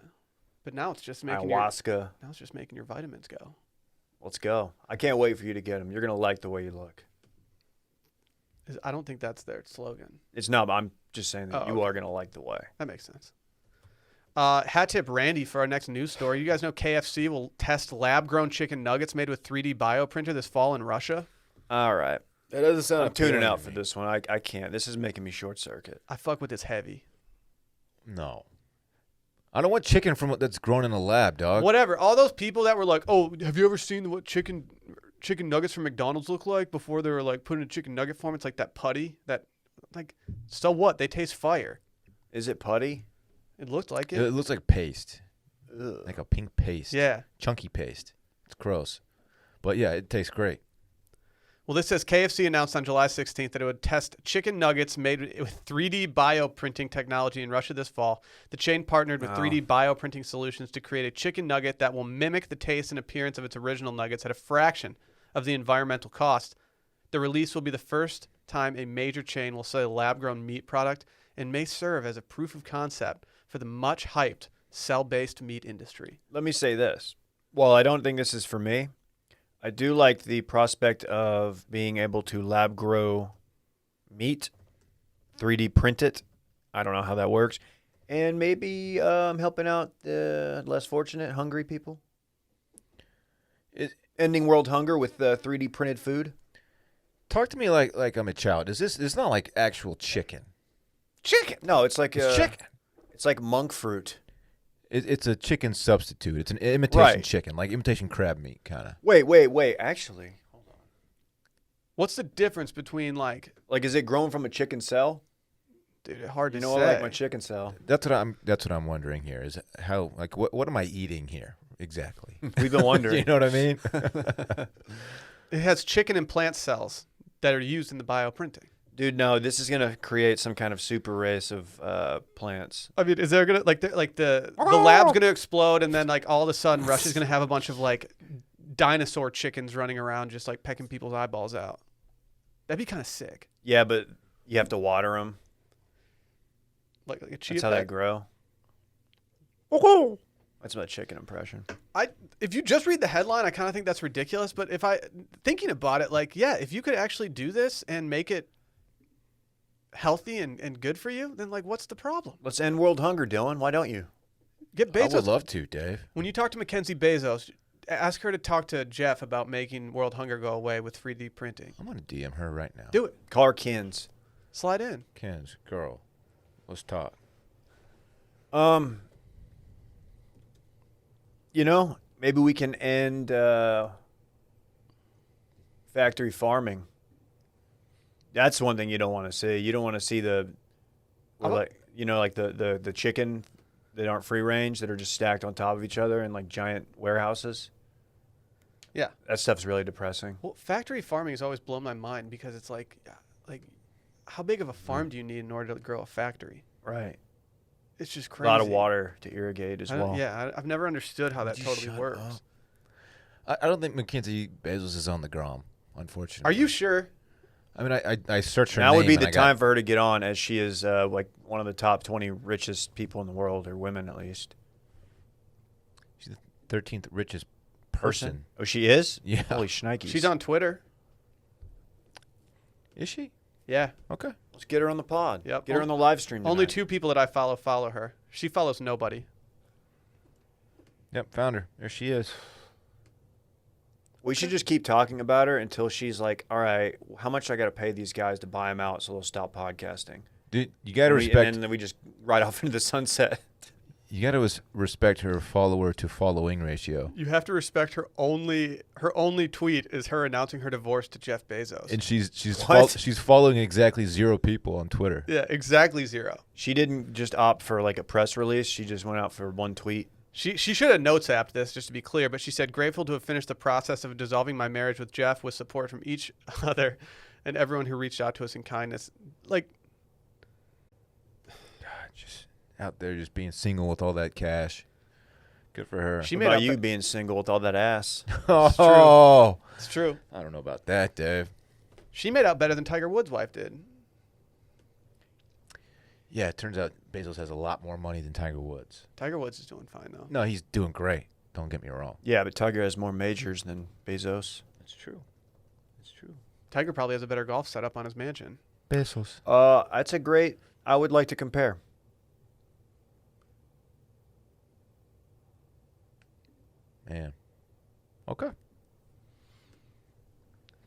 But now it's just making ayahuasca. Now it's just making your vitamins go. Let's go. I can't wait for you to get them. You're going to like the way you look. I don't think that's their slogan. It's not. I'm just saying that you are going to like the way. That makes sense. Hat tip Randy for our next news story. You guys know KFC will test lab-grown chicken nuggets made with 3D bioprinter this fall in Russia? All right. That doesn't sound I'm tuning out for this one. I can't. This is making me short circuit. I fuck with this heavy. No. I don't want chicken from that's grown in a lab, dog. Whatever. All those people that were like, oh, have you ever seen what chicken nuggets from McDonald's look like before they were like put in a chicken nugget form? It's like that putty. So what? They taste fire. Is it putty? It looked like it. It looks like paste. Ugh. Like a pink paste. Yeah. Chunky paste. It's gross. But yeah, it tastes great. Well, this says KFC announced on July 16th that it would test chicken nuggets made with 3D bioprinting technology in Russia this fall. The chain partnered with 3D bioprinting solutions to create a chicken nugget that will mimic the taste and appearance of its original nuggets at a fraction of the environmental cost. The release will be the first time a major chain will sell a lab-grown meat product and may serve as a proof of concept for the much-hyped cell-based meat industry. Let me say this. While I don't think this is for me, I do like the prospect of being able to lab grow meat, 3D print it. I don't know how that works. And maybe helping out the less fortunate, hungry people. Ending world hunger with 3D printed food. Talk to me like I'm a child. It's not like actual chicken. Chicken? No, it's like chicken. It's like monk fruit. It's a chicken substitute. It's an imitation chicken, like imitation crab meat, kind of. Wait. Actually, hold on. What's the difference between like is it grown from a chicken cell? Dude, hard to say. You know, I like my chicken cell. That's what I'm wondering here. Is how what am I eating here exactly? We've been wondering. You know what I mean? It has chicken and plant cells that are used in the bioprinting. Dude, no, this is gonna create some kind of super race of plants. I mean, is there gonna the lab's gonna explode and then like all of a sudden Russia's gonna have a bunch of like dinosaur chickens running around just like pecking people's eyeballs out? That'd be kind of sick. Yeah, but you have to water them. Like a chia That's how pet. they grow. That's my chicken impression. If you just read the headline, I kind of think that's ridiculous. But thinking about it, like, yeah, if you could actually do this and make it healthy and good for you, then like, what's the problem? Let's end world hunger, Dillon. Why don't you? Get Bezos. I would love to, Dave. When you talk to MacKenzie Bezos, ask her to talk to Jeff about making world hunger go away with 3D printing. I'm gonna DM her right now. Do it. Call her Kins. Slide in. Ken's girl, let's talk. You know, maybe we can end factory farming. That's one thing you don't want to see. You don't want to see the chicken that aren't free range that are just stacked on top of each other in like giant warehouses. Yeah. That stuff's really depressing. Well, factory farming has always blown my mind because it's like how big of a farm do you need in order to grow a factory? Right. It's just crazy. A lot of water to irrigate as well. Yeah, I've never understood how that totally works. I don't think MacKenzie Bezos is on the Grom, unfortunately. Are you sure? I mean, I searched her Now name. would be the time for her to get on, as she is like one of the top 20 richest people in the world, or women at least. She's the 13th richest person. Oh, she is? Yeah. Holy shnikes. She's on Twitter. Is she? Yeah. Okay. Let's get her on the pod. Yep. Get her on the live stream tonight. Only 2 people that I follow her. She follows nobody. Yep, found her. There she is. We should just keep talking about her until she's like, all right, how much I got to pay these guys to buy them out so they'll stop podcasting? Dude, you got to respect. And then we just ride off into the sunset. You got to respect her follower to following ratio. You have to respect her only tweet is her announcing her divorce to Jeff Bezos. And she's What? following exactly 0 people on Twitter. Yeah, exactly 0. She didn't just opt for like a press release. She just went out for one tweet. She should have notes apped this, just to be clear, but she said, grateful to have finished the process of dissolving my marriage with Jeff with support from each other and everyone who reached out to us in kindness. Like, God, just out there just being single with all that cash. Good for her. she What made about out you being single with all that ass? Oh, It's true. I don't know about that, Dave. She made out better than Tiger Woods' wife did. Yeah, it turns out Bezos has a lot more money than Tiger Woods. Tiger Woods is doing fine, though. No, he's doing great. Don't get me wrong. Yeah, but Tiger has more majors than Bezos. It's true. It's true. Tiger probably has a better golf setup on his mansion. Bezos. That's a great. I would like to compare. Man. Okay.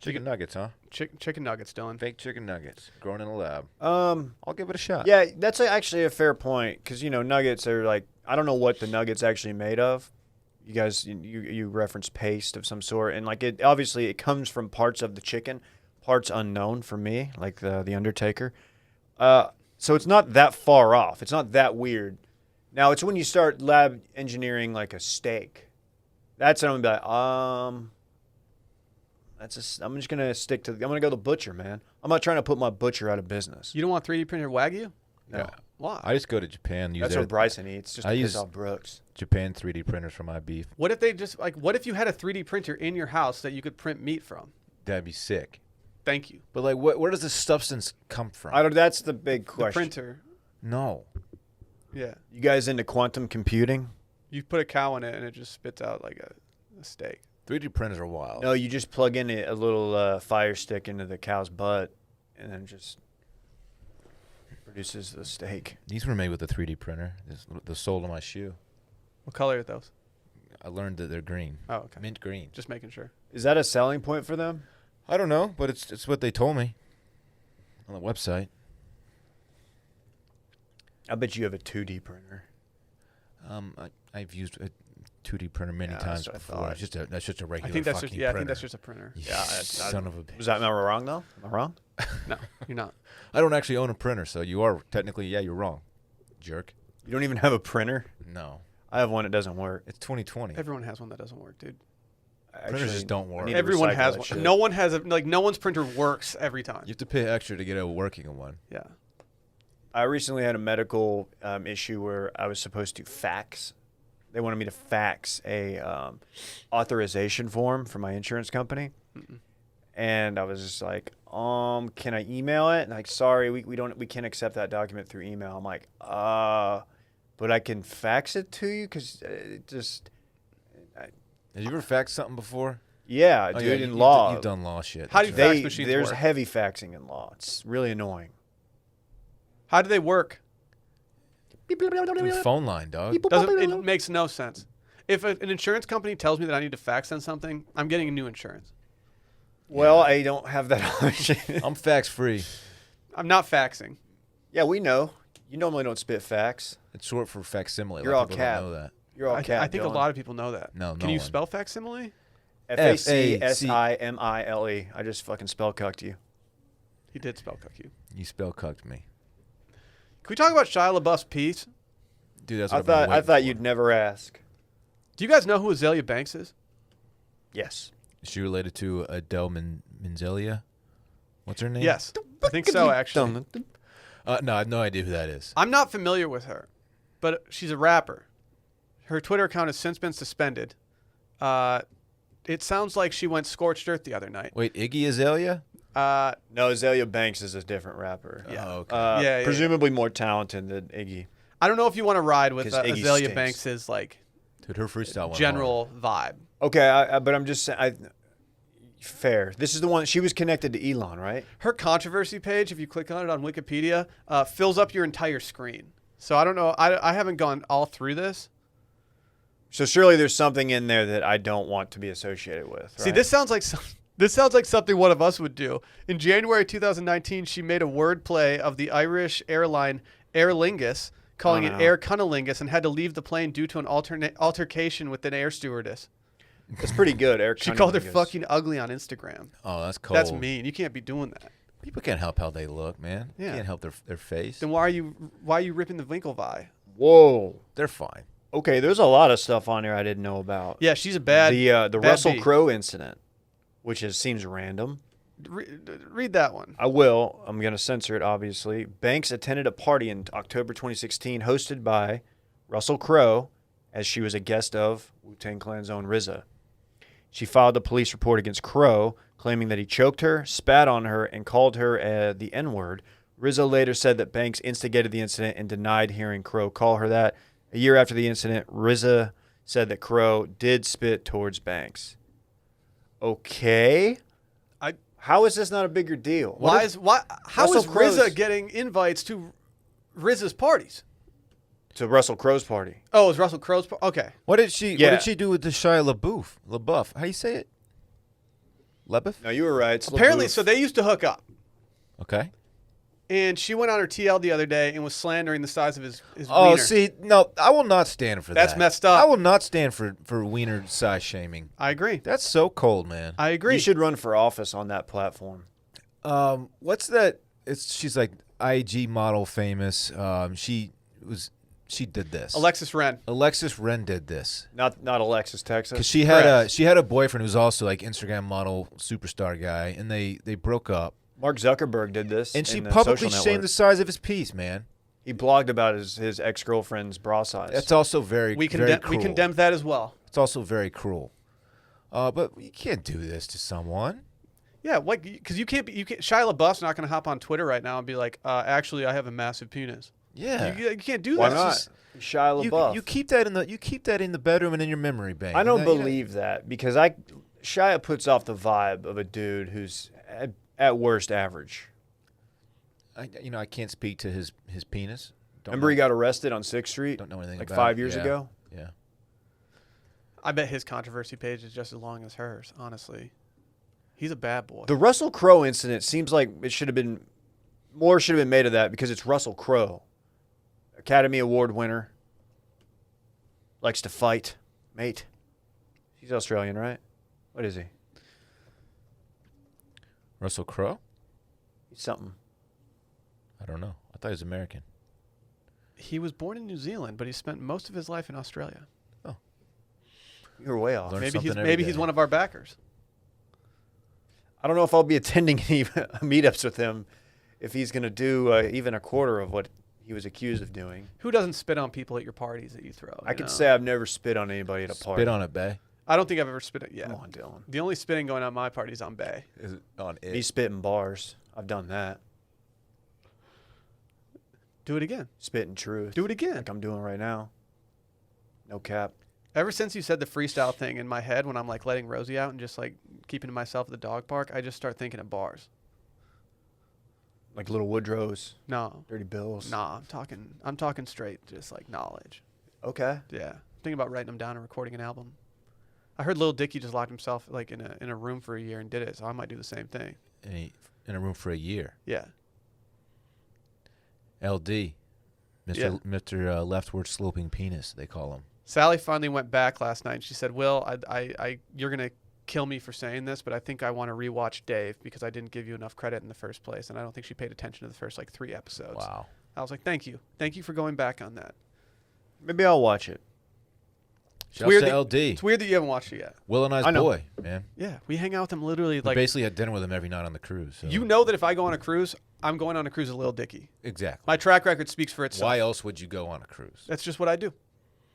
Chicken nuggets, huh? Chicken nuggets, Dillon. Fake chicken nuggets grown in a lab. Um, I'll give it a shot. yeah, that's actually a fair point because nuggets are like I don't know what the nuggets actually made of. You guys, you reference paste of some sort, and like it obviously it comes from parts of the chicken, parts unknown for me, like the Undertaker. So it's not that far off. It's not that weird. Now it's when you start lab engineering like a steak. That's when I'm gonna be like, I'm just gonna stick to. I'm gonna go the butcher, man. I'm not trying to put my butcher out of business. You don't want 3D printed Wagyu? No. Yeah. Why? I just go to Japan. Use That's their what Bryson eats, just to I piss use- off Brooks. Japan 3D printers for my beef. What if they just what if you had a 3D printer in your house that you could print meat from? That'd be sick. Thank you. But like, where does the substance come from? That's the big The question. printer. No. Yeah. You guys into quantum computing? You put a cow in it and it just spits out like a steak. 3D printers are wild. No, you just plug in a little fire stick into the cow's butt, and then just produces the steak. These were made with a 3D printer. The sole of my shoe. What color are those? I learned that they're green. Oh, okay. Mint green. Just making sure. Is that a selling point for them? I don't know, but it's what they told me on the website. I bet you have a 2D printer. I've used a 2D printer many Yeah, times that's what I before. thought. That's just a regular I think that's fucking just I printer. think that's just a printer. You Yeah, son of a bitch. Was that am I wrong though? Am I wrong? No, you're not. I don't actually own a printer, so you are technically, you're wrong, jerk. You don't even have a printer? No, I have one that doesn't work. it's 2020. Everyone has one that doesn't work, dude. Printers just don't work. I need to Everyone recycle has that one. shit. No one has no one's printer works every time. You have to pay extra to get a working one. Yeah. I recently had a medical issue where I was supposed to fax. They wanted me to fax a authorization form for my insurance company. And I was just like, can I email it? And like, sorry, we can't accept that document through email. I'm like, but I can fax it to you because it just, Have you ever faxed something before? yeah, Oh, dude, yeah, in law, You've done law shit. How do That's you right. fax machines there's work? heavy faxing in law. It's really annoying. How do they work? Dude, phone line, dog. It makes no sense. If an insurance company tells me that I need to fax send something, I'm getting a new insurance. Well, I don't have that option. I'm fax free. I'm not faxing. Yeah, we know. You normally don't spit fax. It's short for facsimile. You're a lot all of people cap. don't know that. You're all cat. I think a lot of people know that. No, Can no you one. spell facsimile? FACSIMILE. I just fucking spell cucked you. He did spell cuck you. You spell cucked me, Can we talk about Shia Labeouf's piece? dude. That's I what I've been thought waiting for. you'd never ask. Do you guys know who Azalea Banks is? Yes. Is she related to Adele Menzelia? What's her name? Yes. I think so, actually. No, I have no idea who that is. I'm not familiar with her, but she's a rapper. Her Twitter account has since been suspended. It sounds like she went scorched earth the other night. Wait, Iggy Azalea? No, Azalea Banks is a different rapper. Yeah. Oh, okay. Yeah, presumably more talented than Iggy. I don't know if you want to ride with 'Cause Iggy Azalea stinks. Banks's like Dude, her freestyle went general vibe. Okay, but I'm just saying. Fair. This is the one. She was connected to Elon, right? Her controversy page, if you click on it on Wikipedia, fills up your entire screen. So I don't know. I haven't gone all through this. So surely there's something in there that I don't want to be associated with. Right? See, this sounds like something one of us would do. In January 2019, she made a wordplay of the Irish airline Aer Lingus calling Oh, it no. air cunnilingus, and had to leave the plane due to an altercation with an air stewardess. It's pretty good. Eric She called her Cunningham is- fucking ugly on Instagram. Oh, that's cold. That's mean. You can't be doing that. People can't help how they look, man. Yeah. Can't help their face. Then why are you ripping the Winklevi? Whoa. They're fine. Okay, there's a lot of stuff on there I didn't know about. Yeah, she's a bad. The bad Russell bee. Crowe incident, which seems random. Read that one. I will. I'm going to censor it, obviously. Banks attended a party in October 2016 hosted by Russell Crowe, as she was a guest of Wu-Tang Clan's own RZA. She filed a police report against Crowe, claiming that he choked her, spat on her, and called her the N-word. RZA later said that Banks instigated the incident and denied hearing Crowe call her that. A year after the incident, RZA said that Crowe did spit towards Banks. Okay. How is this not a bigger deal? How is Russell Crowe's- RZA getting invites to RZA's parties? To Russell Crowe's party. Oh, it was Russell Crowe's okay. What did she Yeah. do with the Shia Labeouf? How do you say it? Labeouf? No, you were right. It's Apparently, LaBeouf. so they used to hook up. Okay. And she went on her TL the other day and was slandering the size of his Oh, wiener. see, no, I will not stand for that. That's messed up. I will not stand for wiener size shaming. I agree. That's so cold, man. I agree. You should run for office on that platform. What's that? She's like IG model famous. She did this. Alexis Wren. Alexis Wren did this Not Alexis, Texas. because she had a boyfriend who's also like Instagram model superstar guy, and they broke up. Mark Zuckerberg did this. And she in the publicly Social shamed Network. the size of his piece, man. He blogged about his ex-girlfriend's bra size. That's also very We very we cruel. condemned that as well. It's also very cruel. But you can't do this to someone. Yeah, like because you can't. Shia LaBeouf's not going to hop on Twitter right now and be like, actually, I have a massive penis. Yeah. You can't do Why that. not? It's just- Shia LaBeouf. You keep that in the bedroom and in your memory bank. I don't And that, you know- believe that because Shia puts off the vibe of a dude who's at worst average. I can't speak to his penis. Remember he got arrested on 6th Street Don't know anything like about 5 it. years Yeah. ago? Yeah. I bet his controversy page is just as long as hers. Honestly, he's a bad boy. The Russell Crowe incident seems like it should have been made of that because it's Russell Crowe, Academy Award winner, likes to fight, mate. He's Australian, right? What is he? Russell Crowe? He's something. I don't know. I thought he was American. He was born in New Zealand, but he spent most of his life in Australia. You were way off. Learn Maybe something every he's day. one of our backers. I don't know if I'll be attending any meetups with him if he's going to do even a quarter of what he was accused of doing. Who doesn't spit on people at your parties that you throw? I you could know? say I've never spit on anybody at a party. Spit on it, Bay. I don't think I've ever spit it. Yeah. Come on, Dillon. The only spitting going on my party is on Bay. Is it on it? Me spitting bars. I've done that. Do it again. Spitting truth. Do it again. Like I'm doing right now. No cap. Ever since you said the freestyle thing in my head, when I'm like letting Rosie out and just like keeping to myself at the dog park, I just start thinking of bars. Like little Woodrows, No, Dirty Bills. nah, I'm talking straight, just like knowledge. Okay. Yeah, thinking about writing them down and recording an album. I heard Lil Dicky just locked himself like in a room for a year and did it, so I might do the same thing. In a room for a year. Yeah. LD. Mr. Yeah. Mr. Leftward Sloping Penis, they call him. Sally finally went back last night and she said, Will, I you're going to kill me for saying this, but I think I want to rewatch Dave because I didn't give you enough credit in the first place. And I don't think she paid attention to the first like 3 episodes. Wow. I was like, thank you. Thank you for going back on that. Maybe I'll watch it. Shouts weird to that- LD. It's weird that you haven't watched it yet. Will and I's I know. boy, man. Yeah, we hang out with him literally We like basically had dinner with him every night on the cruise. So. you know that if I go on a cruise, I'm going on a cruise with Lil Dicky. Exactly. My track record speaks for itself. Why else would you go on a cruise? That's just what I do.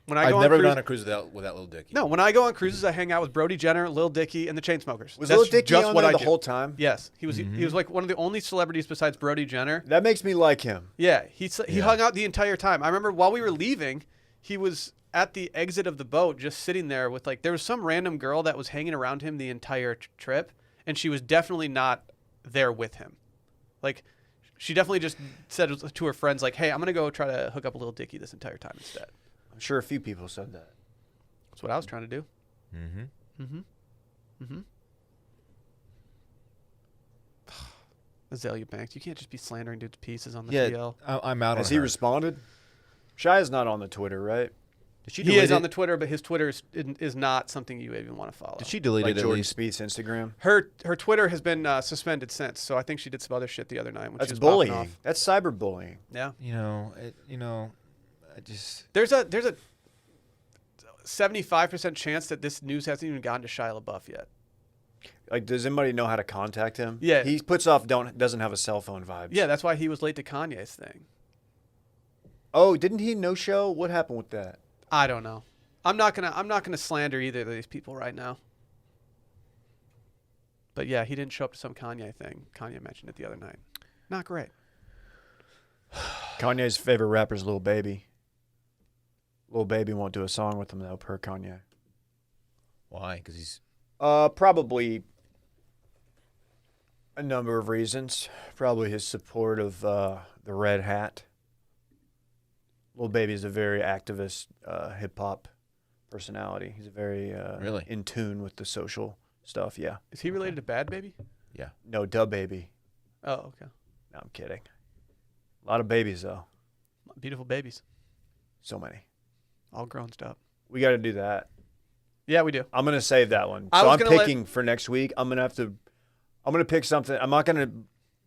When I I've go on never cruise, gone on a cruise without Lil Dicky. No, when I go on cruises, I hang out with Brody Jenner, Lil Dicky, and the Chainsmokers. Was That's Lil Dicky just on what there I the do. whole time? Yes, he was. He was like one of the only celebrities besides Brody Jenner. That makes me like him. Yeah, he Yeah. hung out the entire time. I remember while we were leaving, he was at the exit of the boat, just sitting there with like there was some random girl that was hanging around him the entire trip, and she was definitely not there with him. Like, she definitely just said to her friends, like, "Hey, I'm gonna go try to hook up a Lil Dicky this entire time instead." I'm sure a few people said that. That's what I was trying to do. Azalea Banks, you can't just be slandering dudes' pieces on the Yeah, TL. I'm out Has on he her. responded? Shia's not on the Twitter, right? Did she He delete is it? on the Twitter, but his Twitter is not something you even want to follow. Did she delete Like it at Jordan least? Spieth's Instagram. Her Twitter has been suspended since, so I think she did some other shit the other night when That's she was popping bullying. off. That's cyberbullying. Yeah. I just There's a 75% chance that this news hasn't even gotten to Shia Labeouf yet. Like, does anybody know how to contact him? Yeah. He puts off doesn't have a cell phone vibes. Yeah, that's why he was late to Kanye's thing. Oh, didn't he no show? What happened with that? I don't know. I'm not gonna slander either of these people right now. But yeah, he didn't show up to some Kanye thing. Kanye mentioned it the other night. Not great. Kanye's favorite rapper is Lil Baby. Lil Baby won't do a song with him though, per Kanye. why? Because he's Probably a number of reasons. Probably his support of the Red Hat. Lil Baby is a very activist hip hop personality. He's very Really? in tune with the social stuff. Yeah. Is he related to Bad Baby? yeah. No, Dub Baby. Oh, okay. No, I'm kidding. A lot of babies though. Beautiful babies, So many. all grown up. We got to do that. Yeah, we do. I'm gonna save that one. I So was I'm gonna let- picking for next week. I'm gonna pick something. I'm not gonna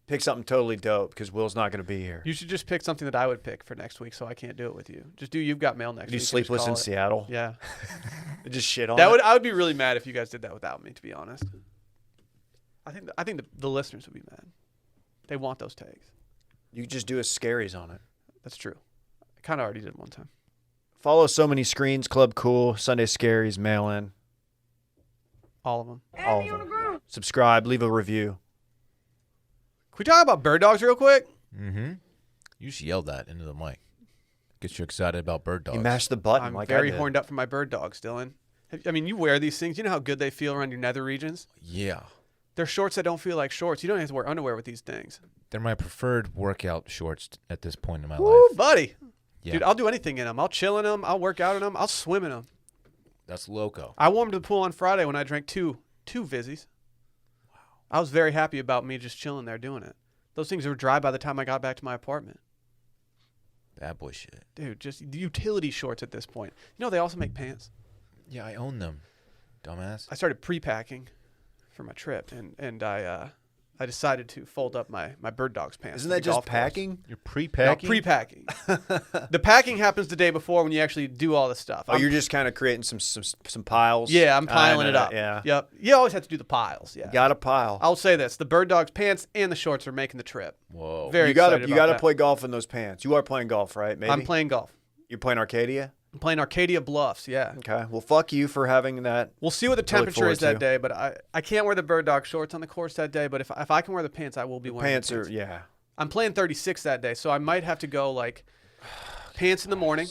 pick something totally dope because Will's not gonna be here. You should just pick something that I would pick for next week, so I can't do it with you. Just do You've Got Mail next Do week. and just Sleepless call in it. Seattle. Yeah, Just shit on that it. would. I would be really mad if you guys did that without me. To be honest, I think the listeners would be mad. They want those tags. You just do a scaries on it. That's true. I kind of already did one time. Follow So Many Screens, Club Cool, Sunday Scaries, Mail In, All of them. all of them. Subscribe, leave a review. Can we talk about bird dogs real quick? Mm-hmm. You just yelled that into the mic. Gets you excited about bird dogs. You mashed the button I'm like very I did. horned up for my bird dogs, Dylan. I mean, you wear these things. You know how good they feel around your nether regions? Yeah. They're shorts that don't feel like shorts. You don't have to wear underwear with these things. They're my preferred workout shorts at this point in my Woo, life. buddy. Yeah. Dude, I'll do anything in them. I'll chill in them. I'll work out in them. I'll swim in them. That's loco. I warmed the pool on Friday when I drank two Vizzies. Wow. I was very happy about me just chilling there doing it. Those things were dry by the time I got back to my apartment. Bad boy shit. Dude, just utility shorts at this point. You know, they also make pants. Yeah, I own them. Dumbass. I started pre-packing for my trip, and I decided to fold up my bird dogs pants. Isn't for that the just golf course. packing? You're No, pre-packing? pre-packing. The packing happens the day before when you actually do all the stuff. Oh, you're just kind of creating some piles. Yeah, I'm I piling know it that, up. Yeah. Yep. You always have to do the piles. Yeah. Got a pile. I'll say this: the bird dogs pants and the shorts are making the trip. Whoa. Very you gotta excited you about gotta that. play golf in those pants. You are playing golf, right? Maybe. I'm playing golf. You're playing Arcadia. I'm playing Arcadia Bluffs. Yeah. Okay. Well, fuck you for having that. We'll see what the look temperature is forward that to. day, but I can't wear the bird dog shorts on the course that day. But if I can wear the pants, I will be wearing Pants the are yeah. I'm playing 36 that day, so I might have to go like pants in the morning,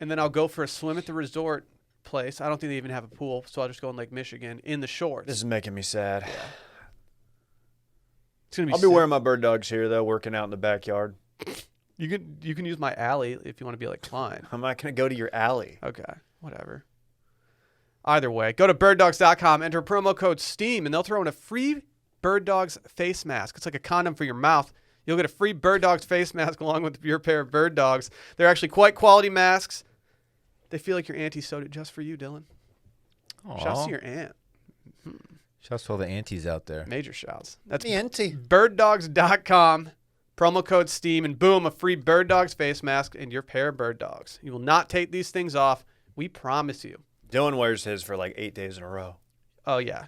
and then I'll go for a swim at the resort place. I don't think they even have a pool, so I'll just go in Lake Michigan in the shorts. This is making me sad. It's gonna be. I'll be sick. wearing my bird dogs here though, working out in the backyard. You can use my alley if you want to be like Klein. I'm not gonna go to your alley. Okay, whatever. Either way, go to birddogs.com, enter promo code STEAM, and they'll throw in a free Bird Dogs face mask. It's like a condom for your mouth. You'll get a free Bird Dogs face mask along with your pair of Bird Dogs. They're actually quite quality masks. They feel like your auntie sewed it just for you, Dylan. Shouts to your aunt. Shouts to all the aunties out there. Major shouts. That's auntie. birddogs.com, promo code STEAM, and boom, a free Bird Dogs face mask and your pair of Bird Dogs. You will not take these things off. We promise you. Dylan wears his for like 8 days in a row. Oh, yeah.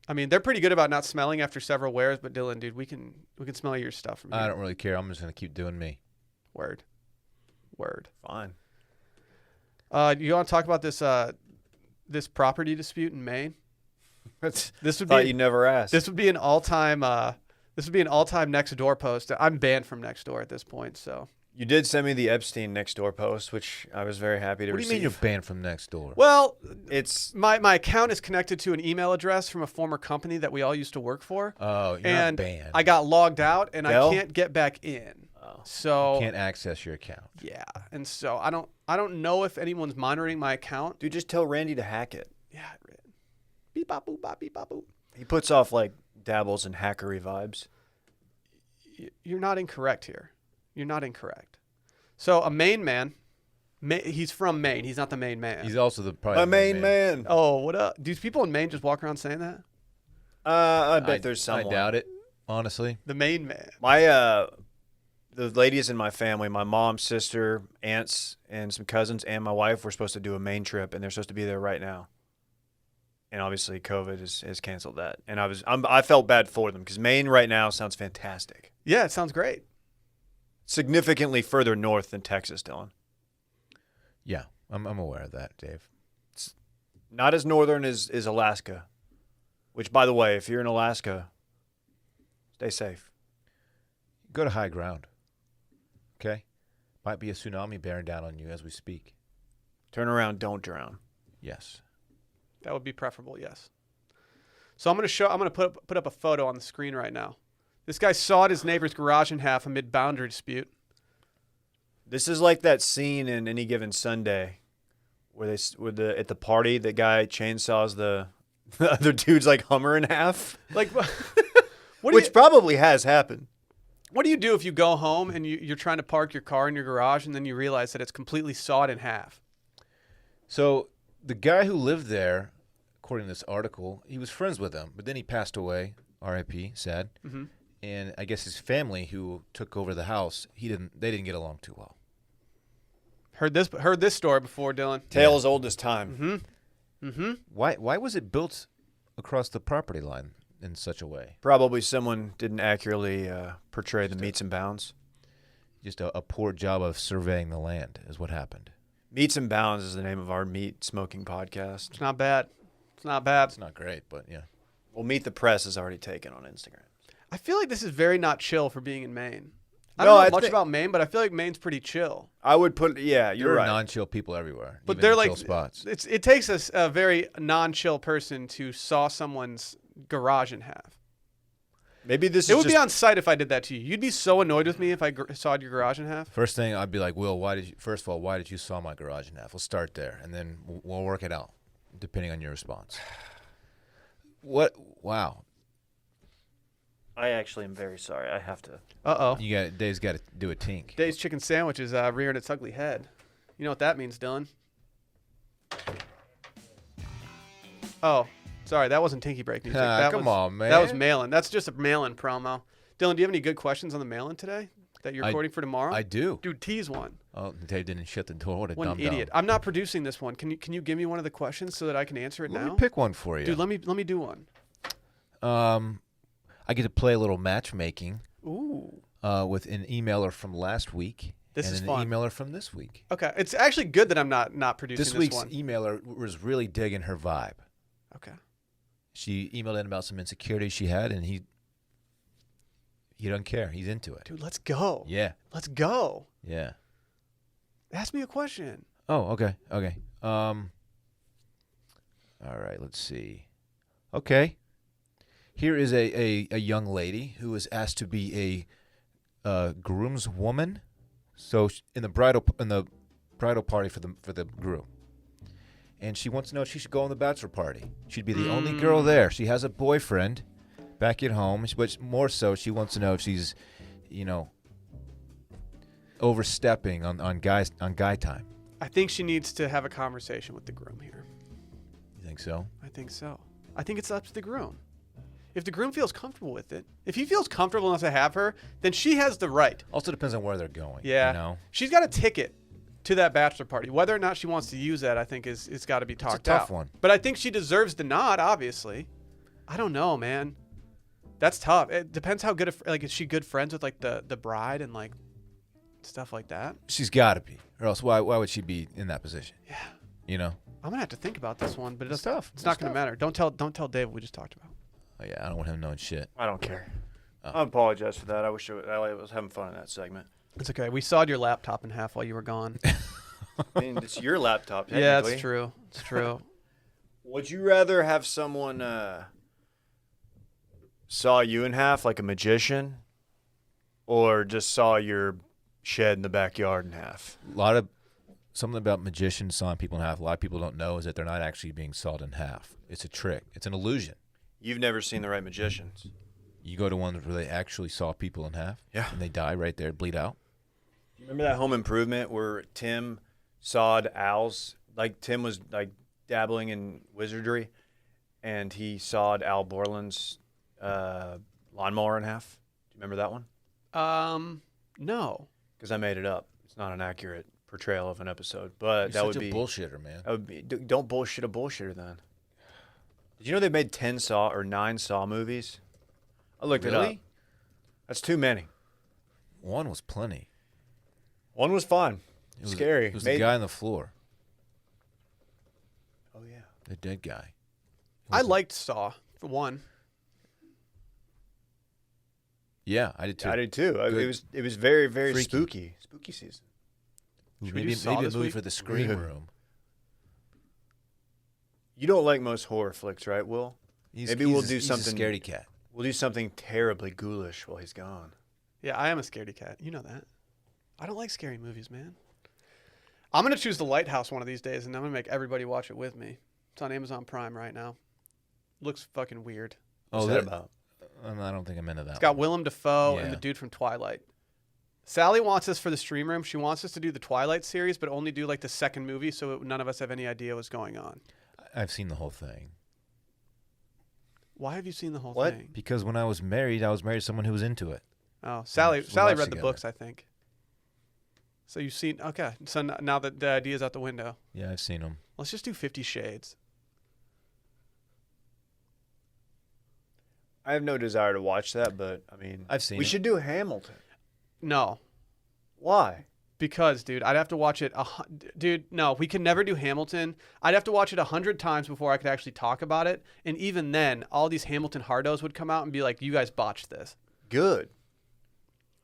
I mean, they're pretty good about not smelling after several wears, but Dylan, dude, we can smell your stuff from here. I don't really care. I'm just going to keep doing me. Word. Fine. You want to talk about this property dispute in Maine? This would Thought be you never asked. this would be an all-time next door post. I'm banned from next door at this point, so. You did send me the Epstein next door post, which I was very happy to What do receive. you mean you're banned from next door? Well, It's my account is connected to an email address from a former company that we all used to work for. Oh, you're and not banned. I got logged out and Dell? I can't get back in. Oh. So You can't access your account. yeah, and so I don't know if anyone's monitoring my account. dude, just tell Randy to hack it. Yeah, beep bop boop bop beep bop boop. He puts off like dabbles in hackery vibes. You're not incorrect here. You're not incorrect. So a Maine man He's from Maine. He's not the Maine man. He's also probably My the main man. Oh, what up? Do people in Maine just walk around saying that? I bet there's someone. I doubt it, honestly. The Maine man. My the ladies in my family, my mom, sister, aunts, and some cousins, and my wife were supposed to do a Maine trip, and they're supposed to be there right now. And obviously, COVID has canceled that. And I felt bad for them because Maine right now sounds fantastic. Yeah, it sounds great. Significantly further north than Texas, Dillon. Yeah, I'm aware of that, Dave. It's not as northern as Alaska. Which, by the way, if you're in Alaska, stay safe. Go to high ground. Okay? Might be a tsunami bearing down on you as we speak. Turn around, don't drown. Yes. That would be preferable, yes. So I'm going to put up a photo on the screen right now. This guy sawed his neighbor's garage in half amid boundary dispute. This is like that scene in Any Given Sunday where at the party, the guy chainsaws the other dude's like Hummer in half. Like, Which probably has happened. What do you do if you go home and you're trying to park your car in your garage and then you realize that it's completely sawed in half? So the guy who lived there, according to this article, he was friends with him, but then he passed away. R.I.P. Sad. Mm-hmm. And I guess his family, who took over the house, they didn't get along too well. Heard this story before, Dillon. Tale as old as time. Mm-hmm. Mm-hmm. Why was it built across the property line in such a way? Probably someone didn't accurately portray the meets and bounds. Just a poor job of surveying the land is what happened. Meets and Bounds is the name of our meat smoking podcast. It's not bad. It's not bad. It's not great, but yeah. Well, Meet the Press is already taken on Instagram. I feel like this is very not chill for being in Maine. I No, don't know I much think- about Maine, but I feel like Maine's pretty chill. I would put, yeah, you're There are right. non-chill people everywhere, But even they're in like chill spots. it takes a very non-chill person to saw someone's garage in half. Maybe this It is would just, be on site if I did that to you. You'd be so annoyed with me if I sawed your garage in half. First thing I'd be like, Will, first of all, why did you saw my garage in half? We'll start there, and then we'll work it out, depending on your response. What? Wow. I actually am very sorry. I have to. Dave's got to do a tink. Dave's chicken sandwich is rearing its ugly head. You know what that means, Dillon? Oh, sorry, that wasn't Tinky Break music. Come on, man. That was mail-in. That's just a mail-in promo. Dillon, do you have any good questions on the mail-in today that you're recording for tomorrow? I do. Dude, tease one. Oh, Dave didn't shut the door. What a What dumb an idiot. I'm not producing this one. Can you give me one of the questions so that I can answer it Let now? me pick one for you. Dude, let me do one. I get to play a little matchmaking Ooh. with an emailer from last week This and is an fun. emailer from this week. Okay. It's actually good that I'm not producing This this week's one. emailer was really digging her vibe. Okay. She emailed in about some insecurities she had, and he doesn't care. He's into it. Dude, let's go. Yeah, Let's go. yeah. Ask me a question. Oh, okay. All right, let's see. Okay. Here is a young lady who is asked to be a groomswoman. So in the bridal party for the groom. And she wants to know if she should go on the bachelor party. She'd be the only girl there. She has a boyfriend back at home, but more so she wants to know if she's, overstepping on guy time. I think she needs to have a conversation with the groom here. You think so? I think so. I think it's up to the groom. If the groom feels comfortable with it, if he feels comfortable enough to have her, then she has the right. Also depends on where they're going. Yeah. She's got a ticket to that bachelor party. Whether or not she wants to use that, I think it's got to be talked out. It's a tough one. But I think she deserves the nod, obviously. I don't know, man. That's tough. It depends how good is she good friends with like the bride and like stuff like that? She's got to be, or else why would she be in that position? Yeah. I'm gonna have to think about this one, but It's tough. It's not gonna matter. Don't tell Dave what we just talked about. Oh, yeah, I don't want him knowing shit. I don't care. Oh. I apologize for that. I was having fun in that segment. It's okay. We sawed your laptop in half while you were gone. I mean, it's your laptop, Yeah, technically. it's true. It's true. Would you rather have someone saw you in half like a magician, or just saw your shed in the backyard in half? Something about magicians sawing people in half. A lot of people don't know is that they're not actually being sawed in half. It's a trick. It's an illusion. You've never seen the right magicians. You go to ones where they actually saw people in half. Yeah. And they die right there, bleed out. Remember that Home Improvement where Tim sawed Al's. Like Tim was like dabbling in wizardry, and he sawed Al Borland's lawnmower in half. Do you remember that one? No. Because I made it up. It's not an accurate portrayal of an episode, but You're that would such a be bullshitter, man. That would be. Don't bullshit a bullshitter then. Did you know they made 10 Saw or 9 Saw movies? I looked it up. Really? That's too many. One was plenty. One was fun. It was, Scary. It was the guy on the floor, Oh yeah. the dead guy. I liked Saw, for one. Yeah, I did too. I did too. Good. It was very, very Freaky. spooky season. Should we Maybe do Saw maybe a this movie week? for the screen Yeah. room. You don't like most horror flicks, right, Will? Maybe we'll do something- He's a scaredy cat. We'll do something terribly ghoulish while he's gone. Yeah, I am a scaredy cat. You know that. I don't like scary movies, man. I'm going to choose The Lighthouse one of these days, and I'm going to make everybody watch it with me. It's on Amazon Prime right now. Looks fucking weird. What's that about? I don't think I'm into that. It's got Willem Dafoe and Yeah. the dude from Twilight. Sally wants us for the stream room. She wants us to do the Twilight series, but only do like the second movie, so none of us have any idea what's going on. I've seen the whole thing. Why have you seen the whole What? thing? Because when I was married to someone who was into it. Oh, Sally we read watched the together. books, I think. So you've seen, okay. So now that the idea's out the window, Yeah, I've seen them. let's just do 50 Shades. I have no desire to watch that, but I mean, I've seen we it. should do Hamilton. No, Why? because, dude, I'd have to watch it. Dude, no, we can never do Hamilton. I'd have to watch it 100 times before I could actually talk about it. And even then, all these Hamilton hardos would come out and be like, you guys botched this. Good.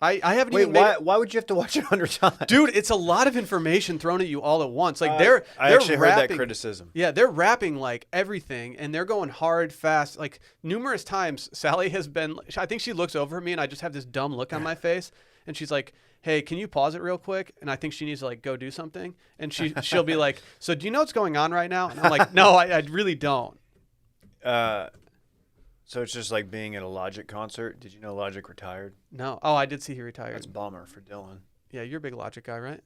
I haven't Wait, even made why would you have to watch it 100 times? Dude, it's a lot of information thrown at you all at once. Like I they're actually heard that rapping- criticism. Yeah, they're rapping like everything, and they're going hard, fast. Like numerous times, Sally has been. I think she looks over at me, and I just have this dumb look on my face, and she's like, "Hey, can you pause it real quick?" And I think she needs to like go do something, and she'll be like, "So do you know what's going on right now?" And I'm like, "No, I really don't." So it's just like being at a Logic concert. Did you know Logic retired? No. Oh, I did see he retired. That's a bummer for Dillon. Yeah, you're a big Logic guy, right?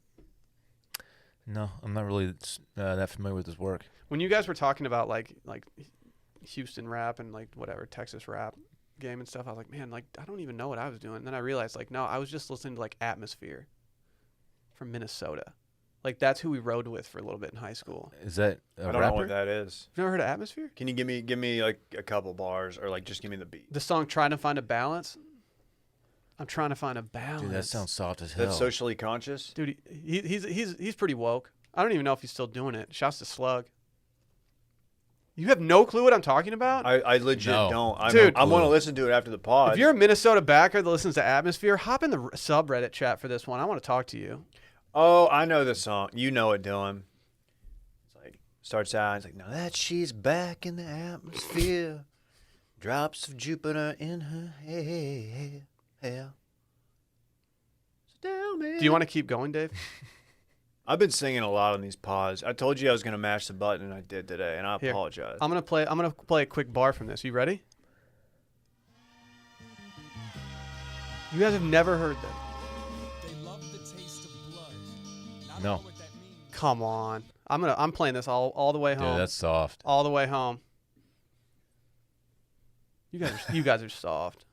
No, I'm not really that familiar with his work. When you guys were talking about like Houston rap and like whatever Texas rap game and stuff, I was like, man, like I don't even know what I was doing. Then I realized like, no, I was just listening to like Atmosphere from Minnesota. Like that's who we rode with for a little bit in high school. Is that a I don't rapper? know what that is. You've never heard of Atmosphere? Can you give me like a couple bars or like just give me the beat? The song "Trying to Find a Balance." I'm trying to find a balance. Dude, that sounds soft as hell. That's socially conscious. Dude, he's pretty woke. I don't even know if he's still doing it. Shouts to Slug. You have no clue what I'm talking about? I legit No. don't. Dude. I'm going to listen to it after the pod. If you're a Minnesota backer that listens to Atmosphere, hop in the subreddit chat for this one. I want to talk to you. Oh, I know the song. You know it, Dylan. It's like starts out. It's like now that she's back in the atmosphere, drops of Jupiter in her hair. So tell me. Do you want to keep going, Dave? I've been singing a lot on these pods. I told you I was going to mash the button, and I did today, and I Here. apologize. I'm gonna play a quick bar from this. You ready? You guys have never heard that. They love the taste of blood. Not No. know what that means. Come on. I'm playing this all the way home. Dude, that's soft. all the way home. You guys are soft.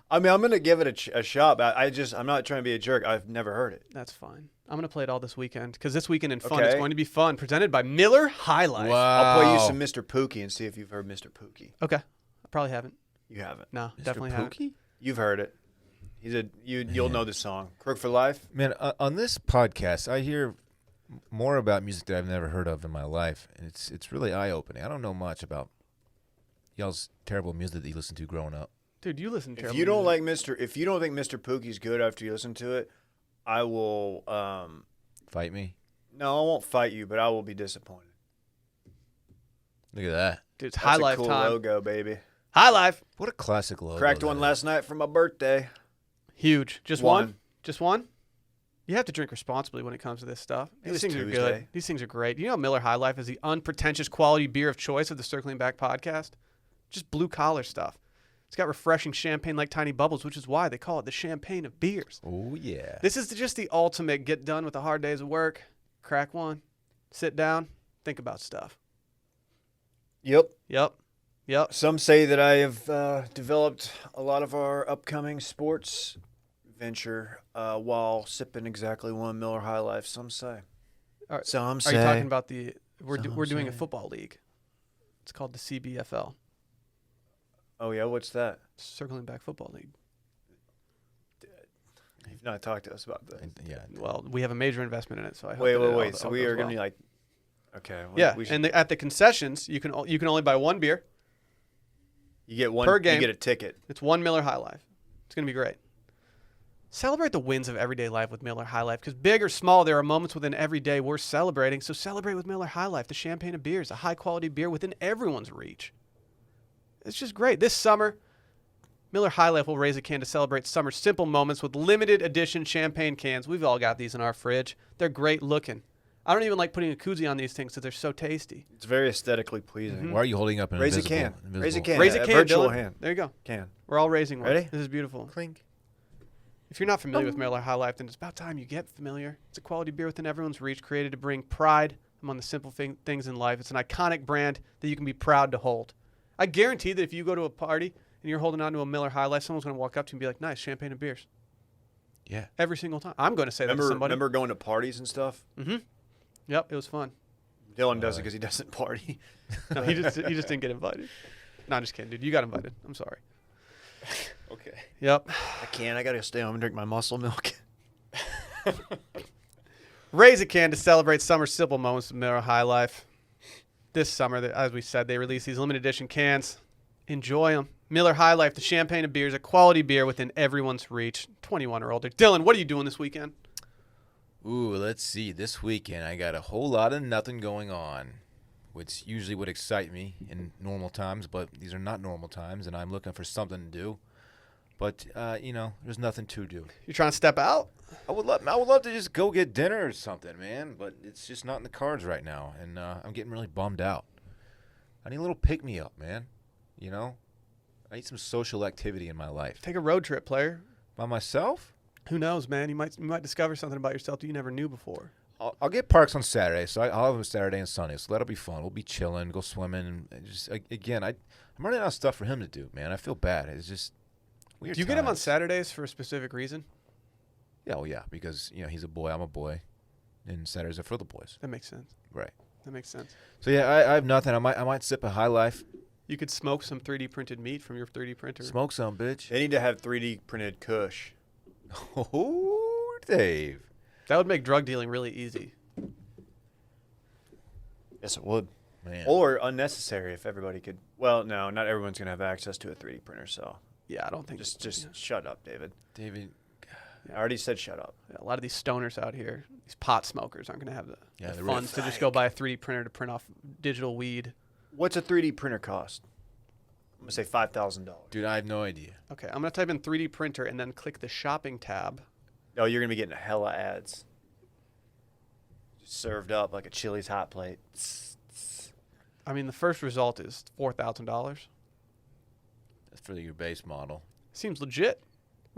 I mean, I'm going to give it a shot, but I'm not trying to be a jerk. I've never heard it. That's fine. I'm gonna play it all this weekend because this weekend in fun is Okay. going to be fun. Presented by Miller High Life. I'll play you some Mr. Pookie and see if you've heard Mr. Pookie. Okay. I probably haven't. You haven't. No, Mr. definitely haven't. Pookie? You've heard it. You'll know the song. Crook for Life. Man, on this podcast, I hear more about music that I've never heard of in my life, and it's really eye-opening. I don't know much about y'all's terrible music that you listened to growing up. Dude, you listen to If terrible you don't music. like if you don't think Mr. Pookie's good after you listen to it, I will. Fight me? No, I won't fight you, but I will be disappointed. Look at that. Dude, it's That's High a Life cool time. logo, baby. High Life. What a classic logo. Cracked that one is. last night for my birthday. Huge. Just one? One. Just one? You have to drink responsibly when it comes to this stuff. It These was things are good. Tuesday. These things are great. You know Miller High Life is the unpretentious quality beer of choice of the Circling Back podcast. Just blue collar stuff. It's got refreshing champagne like tiny bubbles, which is why they call it the champagne of beers. Oh, yeah. This is just the ultimate get done with the hard days of work. crack one, sit down, think about stuff. Yep. Yep. Some say that I have developed a lot of our upcoming sports venture while sipping exactly one Miller High Life. Some say. Some Are say. you talking about we're doing a say. football league. It's called the CBFL, Oh yeah, what's that? Circling Back Football League. You've not talked to us about that. Yeah. Well, we have a major investment in it, so I hope Wait. that it So all we goes are going well. to be like, okay. Yeah, We should, and at the concessions, you can only buy one beer. you get one per game. You get a ticket. It's one Miller High Life. It's going to be great. Celebrate the wins of everyday life with Miller High Life, because big or small, there are moments within every day worth celebrating. So celebrate with Miller High Life, the champagne of beers, a high-quality beer within everyone's reach. It's just great. This summer, Miller High Life will raise a can to celebrate summer's simple moments with limited edition champagne cans. We've all got these in our fridge. They're great looking. I don't even like putting a koozie on these things because they're so tasty. It's very aesthetically pleasing. Why are you holding up an Raise a invisible? can. Raise a can. Raise a Yeah, can, virtual Dillon. hand. There you go. Can. We're all raising one. Ready? This is beautiful. Clink. If you're not familiar with Miller High Life, then it's about time you get familiar. It's a quality beer within everyone's reach, created to bring pride among the simple things in life. It's an iconic brand that you can be proud to hold. I guarantee that if you go to a party and you're holding on to a Miller High Life, someone's going to walk up to you and be like, nice, champagne and beers. Yeah. Every single time. I'm going to say that to somebody. Remember going to parties and stuff? Mm-hmm. Yep, it was fun. Dylan does it because he doesn't party. No, he just didn't get invited. No, I'm just kidding, dude. You got invited. I'm sorry. Okay. Yep. I can't. I got to stay home and drink my muscle milk. Raise a can to celebrate summer simple moments with Miller High Life. This summer, as we said, they released these limited edition cans. Enjoy them. Miller High Life, the champagne of beers, a quality beer within everyone's reach, 21 or older. Dylan, what are you doing this weekend? Ooh, let's see. This weekend, I got a whole lot of nothing going on, which usually would excite me in normal times, but these are not normal times, and I'm looking for something to do. But there's nothing to do. You trying to step out? I would love to just go get dinner or something, man, but it's just not in the cards right now, and I'm getting really bummed out. I need a little pick-me-up, man. I need some social activity in my life. Take a road trip, player. By myself? Who knows, man? You might discover something about yourself that you never knew before. I'll get parks on Saturday, so I'll have a Saturday and Sunday, so that'll be fun. We'll be chilling, go swimming, and just again, I'm running out of stuff for him to do, man. I feel bad. It's just weird. Do you get him on times. Saturdays for a specific reason? Yeah, well, yeah, because he's a boy, I'm a boy, and Saturdays are for the boys. That makes sense. Right. That makes sense. So yeah, I have nothing. I might sip a High Life. You could smoke some 3D printed meat from your 3D printer. Smoke some, bitch. They need to have 3D printed Kush. Oh, Dave. That would make drug dealing really easy. Yes, it would. Man. Or unnecessary if everybody could. Well, no, not everyone's gonna have access to a 3D printer. So Yeah, I don't think just shut up, David. David. I already said shut up. Yeah, a lot of these stoners out here, these pot smokers, aren't going to have the they're really funds to just go buy a 3D printer to print off digital weed. What's a 3D printer cost? I'm gonna say $5,000. Dude, I have no idea. Okay, I'm going to type in 3D printer and then click the shopping tab. Oh, you're gonna be getting hella ads. Just served up like a Chili's hot plate. I mean, the first result is $4,000. That's for your base model. Seems legit.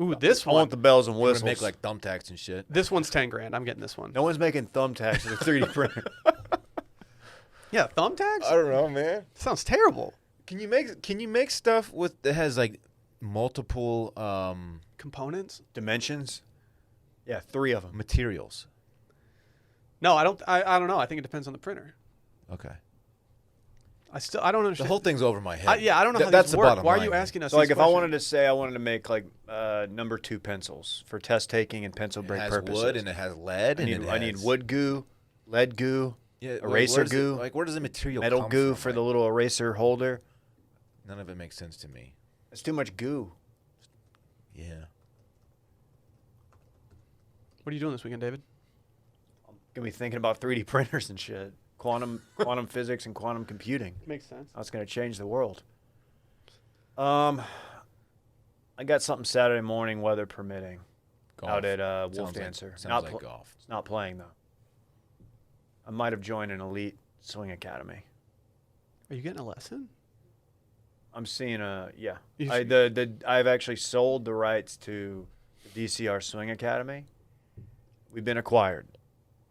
Ooh, this I one. want the bells and We're whistles. gonna make like thumbtacks and shit. This one's 10 grand. I'm getting this one. No one's making thumbtacks with a 3D printer. Yeah, thumbtacks? I don't know, man. Sounds terrible. Can you make stuff with that has like multiple Components? Dimensions? Yeah, 3 of them. materials? No, I don't know. I think it depends on the printer. Okay. I don't understand. The whole thing's over my head. I don't know how That's these the work. bottom Why are line, you man. asking us So, like, these if I wanted questions? to say I wanted to make, like, number 2 pencils for test taking and pencil It break has purposes. wood and it has lead. I and need, it I need has- wood goo, lead goo, yeah, like, eraser where does it- goo, where does the material metal come goo from? for Like, the little eraser holder. none of it makes sense to me. It's too much goo. Yeah. What are you doing this weekend, David? I'm going to be thinking about 3D printers and shit. Quantum physics and quantum computing. Makes sense. That's going to change the world. I got something Saturday morning, weather permitting, Golf. out at Wolf Sounds Dancer. Like, Not sounds like pl- golf. It's not playing, though. I might have joined an elite swing academy. Are you getting a lesson? I'm seeing yeah. You I've actually sold the rights to the DCR Swing Academy. We've been acquired.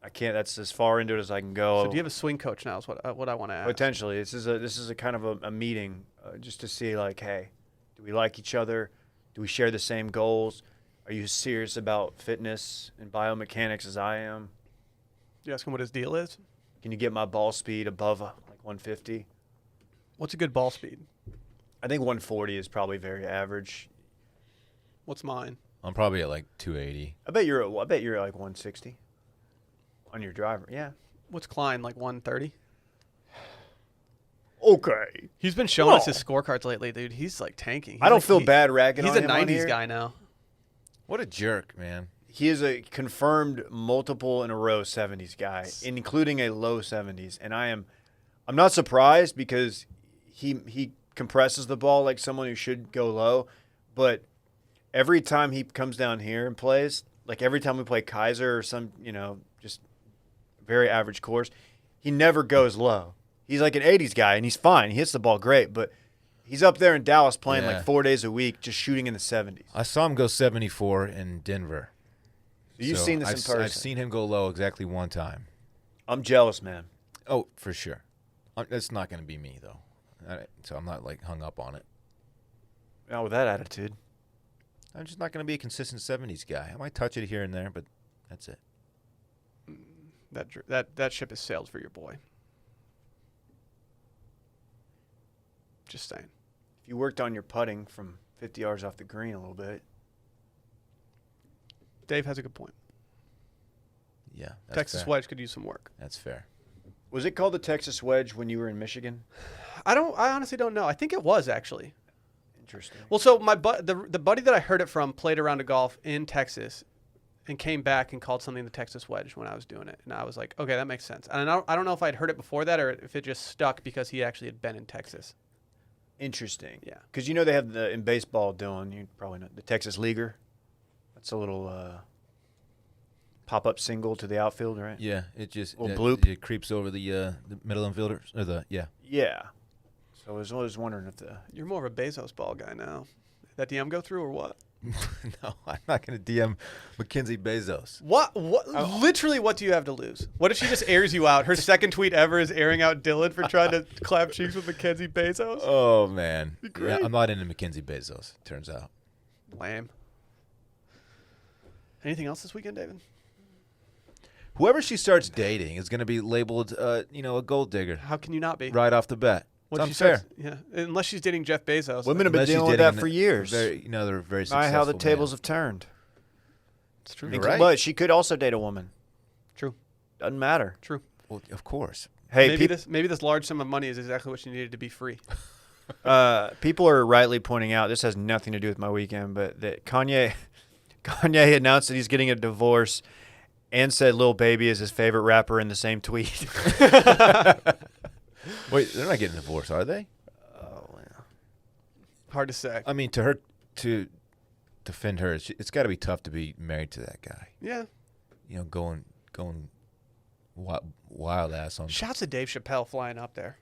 I can't. That's as far into it as I can go. So do you have a swing coach now? Is what I want to ask. Potentially, this is a kind of a meeting just to see like, hey, do we like each other? Do we share the same goals? Are you serious about fitness and biomechanics as I am? You ask him what his deal is. Can you get my ball speed above like 150? What's a good ball speed? I think 140 is probably very average. What's mine? I'm probably at like 280. I bet you're at like 160 on your driver. Yeah. What's Klein, like 130? Okay. He's been showing us his scorecards lately, dude. He's like tanking. I don't feel bad ragging He's on a him on 90s here. guy now. What a jerk, man. He is a confirmed multiple in a row 70s guy, including a low 70s. And I'm not surprised because he compresses the ball like someone who should go low. But every time he comes down here and plays, like every time we play Kaiser or some, just very average course, he never goes low. He's like an 80s guy, and he's fine. He hits the ball great, but he's up there in Dallas playing like 4 days a week, just shooting in the 70s. I saw him go 74 in Denver. You've seen this in person. I've seen him go low exactly one time. I'm jealous, man. Oh, for sure. That's not going to be me, though. So I'm not, like, hung up on it. Not with that attitude. I'm just not going to be a consistent 70s guy. I might touch it here and there, but that's it. That ship has sailed for your boy. Just saying. If you worked on your putting from 50 yards off the green a little bit. Dave has a good point. Yeah. That's Texas fair. wedge could use some work. That's fair. Was it called the Texas wedge when you were in Michigan? I honestly don't know. I think it was actually. Interesting. Well, so the buddy that I heard it from played a round of golf in Texas and came back and called something the Texas wedge when I was doing it. And I was like, okay, that makes sense. And I don't know if I'd heard it before that or if it just stuck because he actually had been in Texas. Interesting. Yeah. Because they have in baseball, Dillon, you probably know, the Texas Leaguer. That's a little pop-up single to the outfield, right? Yeah, it just Little bloop. It creeps over the middle infielders. Yeah. So I was always wondering if You're more of a Bezos ball guy now. That DM go through or what? No, I'm not going to DM MacKenzie Bezos. What? Literally, what do you have to lose? What if she just airs you out? Her second tweet ever is airing out Dillon for trying to clap cheeks with MacKenzie Bezos? Oh, man. Great. Yeah, I'm not into MacKenzie Bezos, turns out. Lame. Anything else this weekend, David? Whoever she starts dating is going to be labeled, a gold digger How can you not be? right off the bat. What It's if she unfair. starts- yeah, unless she's dating Jeff Bezos. women have been Unless she's dealing with dating that for years. they're very successful. Not how the man. tables have turned. It's true. You're right. But she could also date a woman. True. Doesn't matter. True. Well, of course. Hey, Maybe this large sum of money is exactly what she needed to be free. people are rightly pointing out, this has nothing to do with my weekend, but that Kanye announced that he's getting a divorce and said Lil Baby is his favorite rapper in the same tweet. Wait, they're not getting divorced, are they? Hard to say. I mean, to defend her, it's got to be tough to be married to that guy. Yeah. Going wild ass on. Shouts to Dave Chappelle flying up there.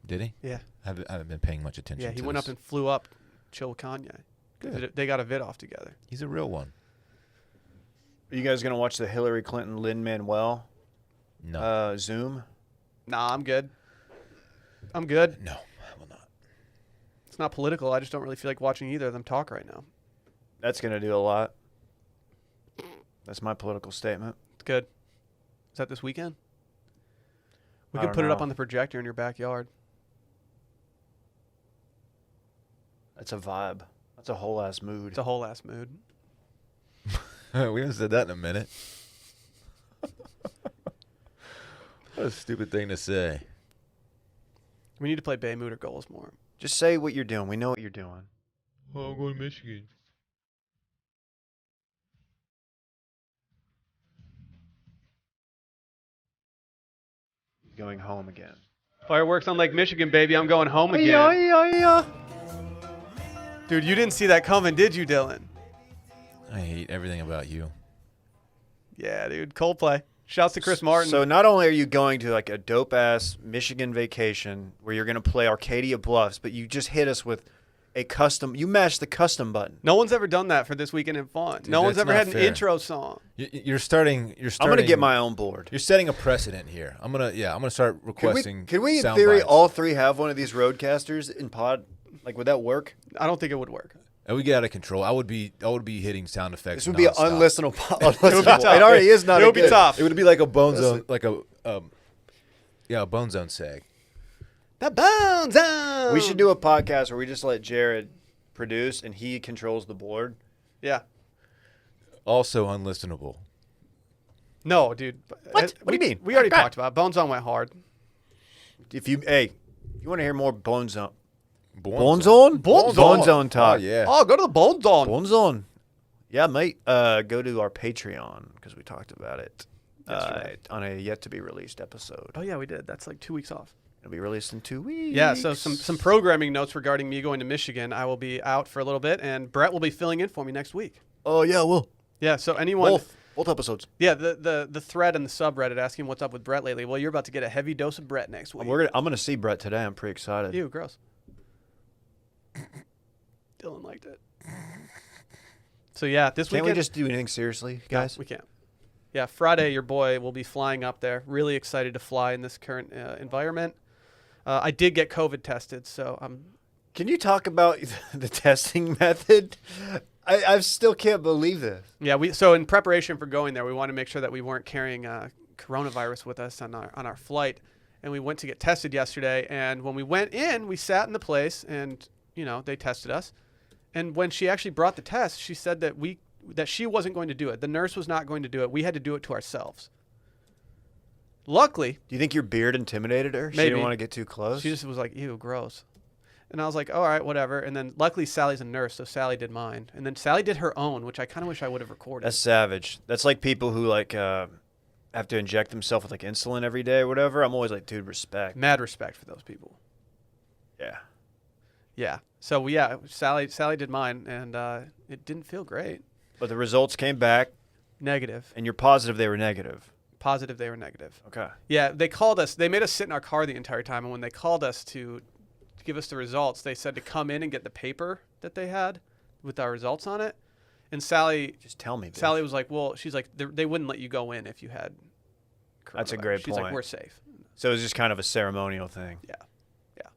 Did he? Yeah. I haven't been paying much attention. Yeah, he to went this. up and flew up, chill with Kanye. Good. They got a vid off together. He's a real one. Are you guys going to watch the Hillary Clinton Lin-Manuel No. Zoom? Nah, I'm good. I'm good. No, I will not. It's not political. I just don't really feel like watching either of them talk right now. That's going to do a lot. That's my political statement. It's good. Is that this weekend? We I could don't put it up know. on the projector in your backyard. That's a vibe. That's a whole ass mood. It's a whole ass mood. We haven't said that in a minute. What a stupid thing to say. We need to play Bay Mood or Goals more. Just say what you're doing. We know what you're doing. Oh, I'm going to Michigan. Going home again. Fireworks on Lake Michigan, baby. I'm going home again. Dude, you didn't see that coming, did you, Dillon? I hate everything about you. Yeah, dude. Coldplay. Shouts to Chris Martin. So not only are you going to like a dope ass Michigan vacation where you're going to play Arcadia Bluffs, but you just hit us with You mash the custom button. No one's ever done that for This Weekend in Fun. Dude, no one's that's ever not had an fair. intro song. You're starting. I'm gonna get my own board. You're setting a precedent here. I'm gonna start requesting. Can we in sound theory bites. all three have one of these roadcasters in pod? Like, would that work? I don't think it would work. And we get out of control. I would be hitting sound effects. This would be nonstop. unlistenable. It would be tough. It already is not. It would be good. tough. It would be like a bone zone, like a bone zone sag. The Bone Zone. We should do a podcast where we just let Jared produce and he controls the board. Yeah. Also unlistenable. No, dude. What do you mean? We already God. talked about it. Bone Zone went hard. If you want to hear more Bone Zone Bone talk. Oh yeah. Oh, go to the Bone Zone. Bone Zone. Yeah, mate. Go to our Patreon because we talked about it on a yet to be released episode. Oh, yeah, we did. That's like 2 weeks off. It'll be released in 2 weeks. Yeah, so some programming notes regarding me going to Michigan. I will be out for a little bit, and Brett will be filling in for me next week. Oh yeah, well, Yeah, so anyone... both episodes. Yeah, the thread and the subreddit asking what's up with Brett lately. Well, you're about to get a heavy dose of Brett next week. I'm gonna see Brett today. I'm pretty excited. Ew, gross. Dillon liked it. So yeah, this Can't weekend... we just do anything seriously, guys? No, we can't. Yeah, Friday, your boy will be flying up there. Really excited to fly in this current environment. I did get COVID tested, so I'm... Can you talk about the testing method? I still can't believe this. Yeah, so in preparation for going there, we wanted to make sure that we weren't carrying coronavirus with us on our flight. And we went to get tested yesterday. And when we went in, we sat in the place and, they tested us. And when she actually brought the test, she said that she wasn't going to do it. The nurse was not going to do it. We had to do it to ourselves. Luckily, Do you think your beard intimidated her? She Maybe. didn't want to get too close? she just was like, ew, gross. And I was like, all right, whatever. And then luckily Sally's a nurse, so Sally did mine. And then Sally did her own, which I kind of wish I would have recorded. That's savage. That's like people who have to inject themselves with like insulin every day or whatever. I'm always like, dude, respect. Mad respect for those people. Yeah. Yeah. So yeah, Sally did mine, and it didn't feel great. But the results came back, Negative. and you're positive they were negative. Positive they were negative. Okay. Yeah, they called us. They made us sit in our car the entire time, and when they called us to give us the results, they said to come in and get the paper that they had with our results on it. And Sally Just tell me. Biff. Sally was like, well, she's like, they wouldn't let you go in if you had coronavirus. That's a great She's like, point. we're safe. So it was just kind of a ceremonial thing. Yeah. Yeah.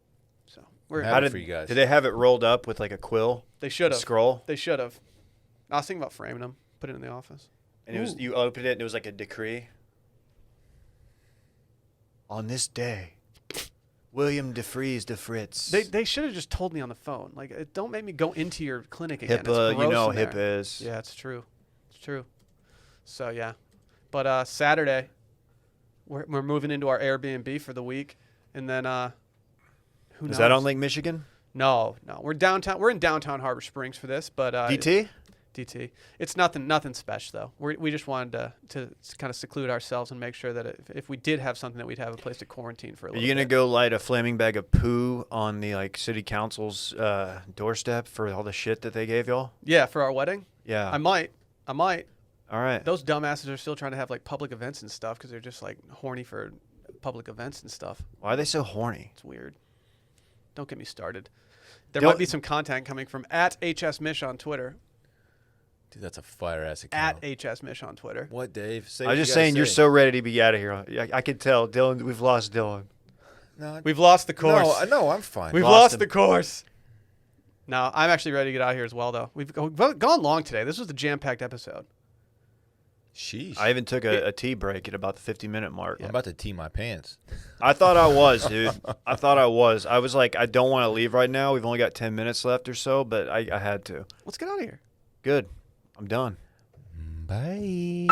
So we're Happy for you guys. Did they have it rolled up with like a quill? they should A have. scroll? They should have. I was thinking about framing them, put it in the office. And it was you opened it and it was like a decree. On this day, William DeFries de Fritz. They should have just told me on the phone. Like, don't make me go into your clinic again. It's HIPAA, you gross know in there. HIPAA is. Yeah, it's true. It's true. So yeah, but Saturday, we're moving into our Airbnb for the week, and then who knows? Is that on Lake Michigan? No, we're downtown. We're in downtown Harbor Springs for this, but DT? DT. It's nothing special though. We just wanted to kind of seclude ourselves and make sure that if we did have something, that we'd have a place to quarantine for a Are little you gonna bit. go light a flaming bag of poo on the city council's doorstep for all the shit that they gave y'all? Yeah, for our wedding. Yeah. I might. All right. Those dumbasses are still trying to have like public events and stuff because they're just like horny for public events and stuff. Why are they so horny? It's weird. Don't get me started. There Don't- might be some content coming from @HSMish on Twitter. Dude, that's a fire ass account. @HSMish on Twitter. What, Dave? Say I what was you just gotta saying you're say. so ready to be out of here. I could tell, Dillon. We've lost Dillon. No, We've lost the course. no, I'm fine. We've lost lost him. the course. No, I'm actually ready to get out of here as well, though. We've gone long today. This was a jam-packed episode. Sheesh. I even took a tea break at about the 50-minute mark. I'm about to tee my pants. I thought I was, dude. I thought I was. I was like, I don't want to leave right now. We've only got 10 minutes left or so, but I had to. Let's get out of here. Good. I'm done. Bye.